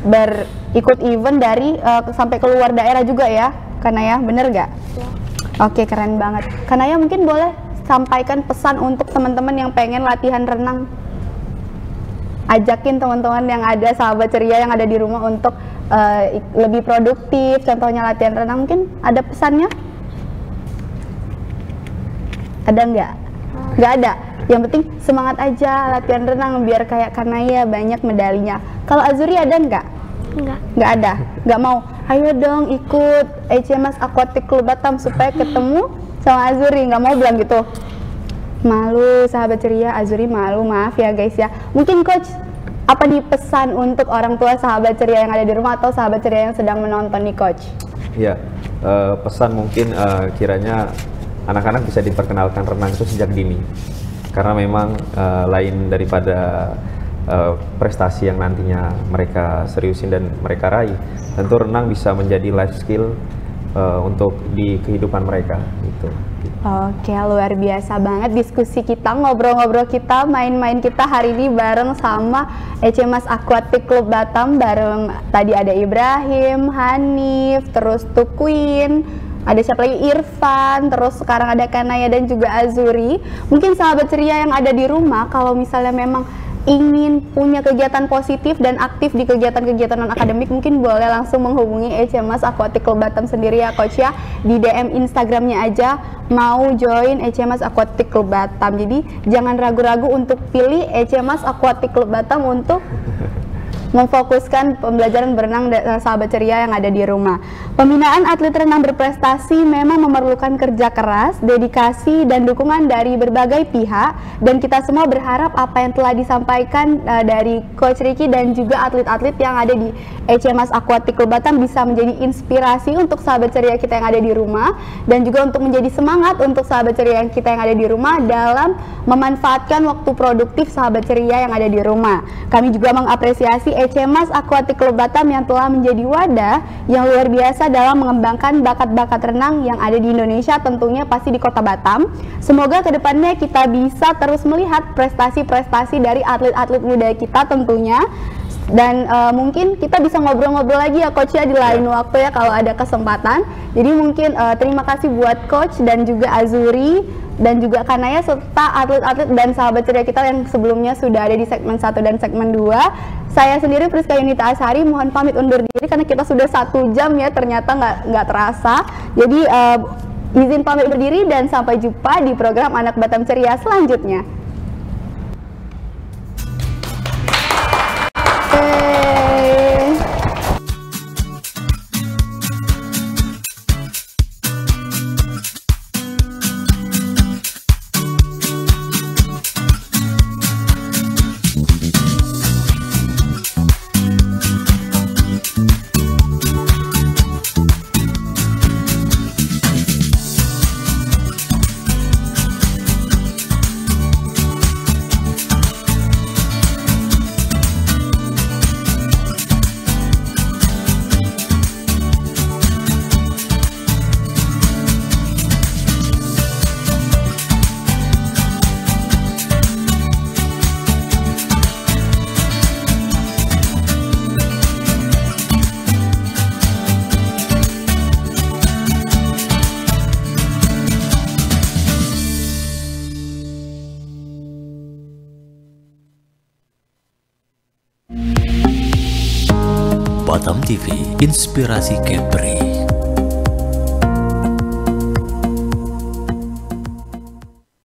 berikut event dari sampai keluar daerah juga ya Kanaya, bener gak? Ya. Oke, keren banget. Kanaya mungkin boleh sampaikan pesan untuk teman-teman yang pengen latihan renang. Ajakin teman-teman yang ada, sahabat ceria yang ada di rumah untuk lebih produktif, contohnya latihan renang, mungkin ada pesannya? Ada nggak? Nggak ada. Yang penting semangat aja latihan renang biar kayak Kanaya banyak medalinya. Kalau Azuri ada nggak? Nggak. Nggak ada. Nggak mau. Ayo dong ikut HMS Aquatic Club Batam supaya ketemu sama Azuri, nggak mau bilang gitu. Malu sahabat ceria, Azuri malu, maaf ya guys ya. Mungkin coach, apa nih pesan untuk orang tua sahabat ceria yang ada di rumah atau sahabat ceria yang sedang menonton nih coach? Ya, pesan mungkin kiranya anak-anak bisa diperkenalkan renang itu sejak dini. Karena memang lain daripada prestasi yang nantinya mereka seriusin dan mereka raih, tentu renang bisa menjadi life skill untuk di kehidupan mereka gitu. Oke, luar biasa banget diskusi kita, ngobrol-ngobrol kita, main-main kita hari ini bareng sama ECMAS Aquatic Club Batam, bareng tadi ada Ibrahim, Hanif, terus Tukwin, ada siapa lagi, Irfan, terus sekarang ada Kanaya dan juga Azuri. Mungkin sahabat ceria yang ada di rumah, kalau misalnya memang ingin punya kegiatan positif dan aktif di kegiatan-kegiatan non-akademik, mungkin boleh langsung menghubungi ECMAS Aquatic Club Batam sendiri ya coach ya, di DM Instagramnya aja mau join ECMAS Aquatic Club Batam. Jadi jangan ragu-ragu untuk pilih ECMAS Aquatic Club Batam untuk memfokuskan pembelajaran berenang sahabat ceria yang ada di rumah. Pembinaan atlet renang berprestasi memang memerlukan kerja keras, dedikasi, dan dukungan dari berbagai pihak, dan kita semua berharap apa yang telah disampaikan dari Coach Ricky dan juga atlet-atlet yang ada di ECMAS Aquatic Club Batam bisa menjadi inspirasi untuk sahabat ceria kita yang ada di rumah, dan juga untuk menjadi semangat untuk sahabat ceria kita yang ada di rumah dalam memanfaatkan waktu produktif sahabat ceria yang ada di rumah. Kami juga mengapresiasi ECMAS Aquatic Club Batam yang telah menjadi wadah yang luar biasa dalam mengembangkan bakat-bakat renang yang ada di Indonesia, tentunya pasti di kota Batam. Semoga kedepannya kita bisa terus melihat prestasi-prestasi dari atlet-atlet muda kita tentunya. Dan mungkin kita bisa ngobrol-ngobrol lagi ya coach ya di lain waktu ya kalau ada kesempatan. Jadi mungkin terima kasih buat coach dan juga Azuri dan juga Kanaya serta atlet-atlet dan sahabat ceria kita yang sebelumnya sudah ada di segmen 1 dan segmen 2. Saya sendiri Friska Yunita Ashari mohon pamit undur diri karena kita sudah 1 jam ya, ternyata nggak terasa. Jadi izin pamit berdiri dan sampai jumpa di program Anak Batam Ceria selanjutnya. Batam TV, inspirasi Kepri.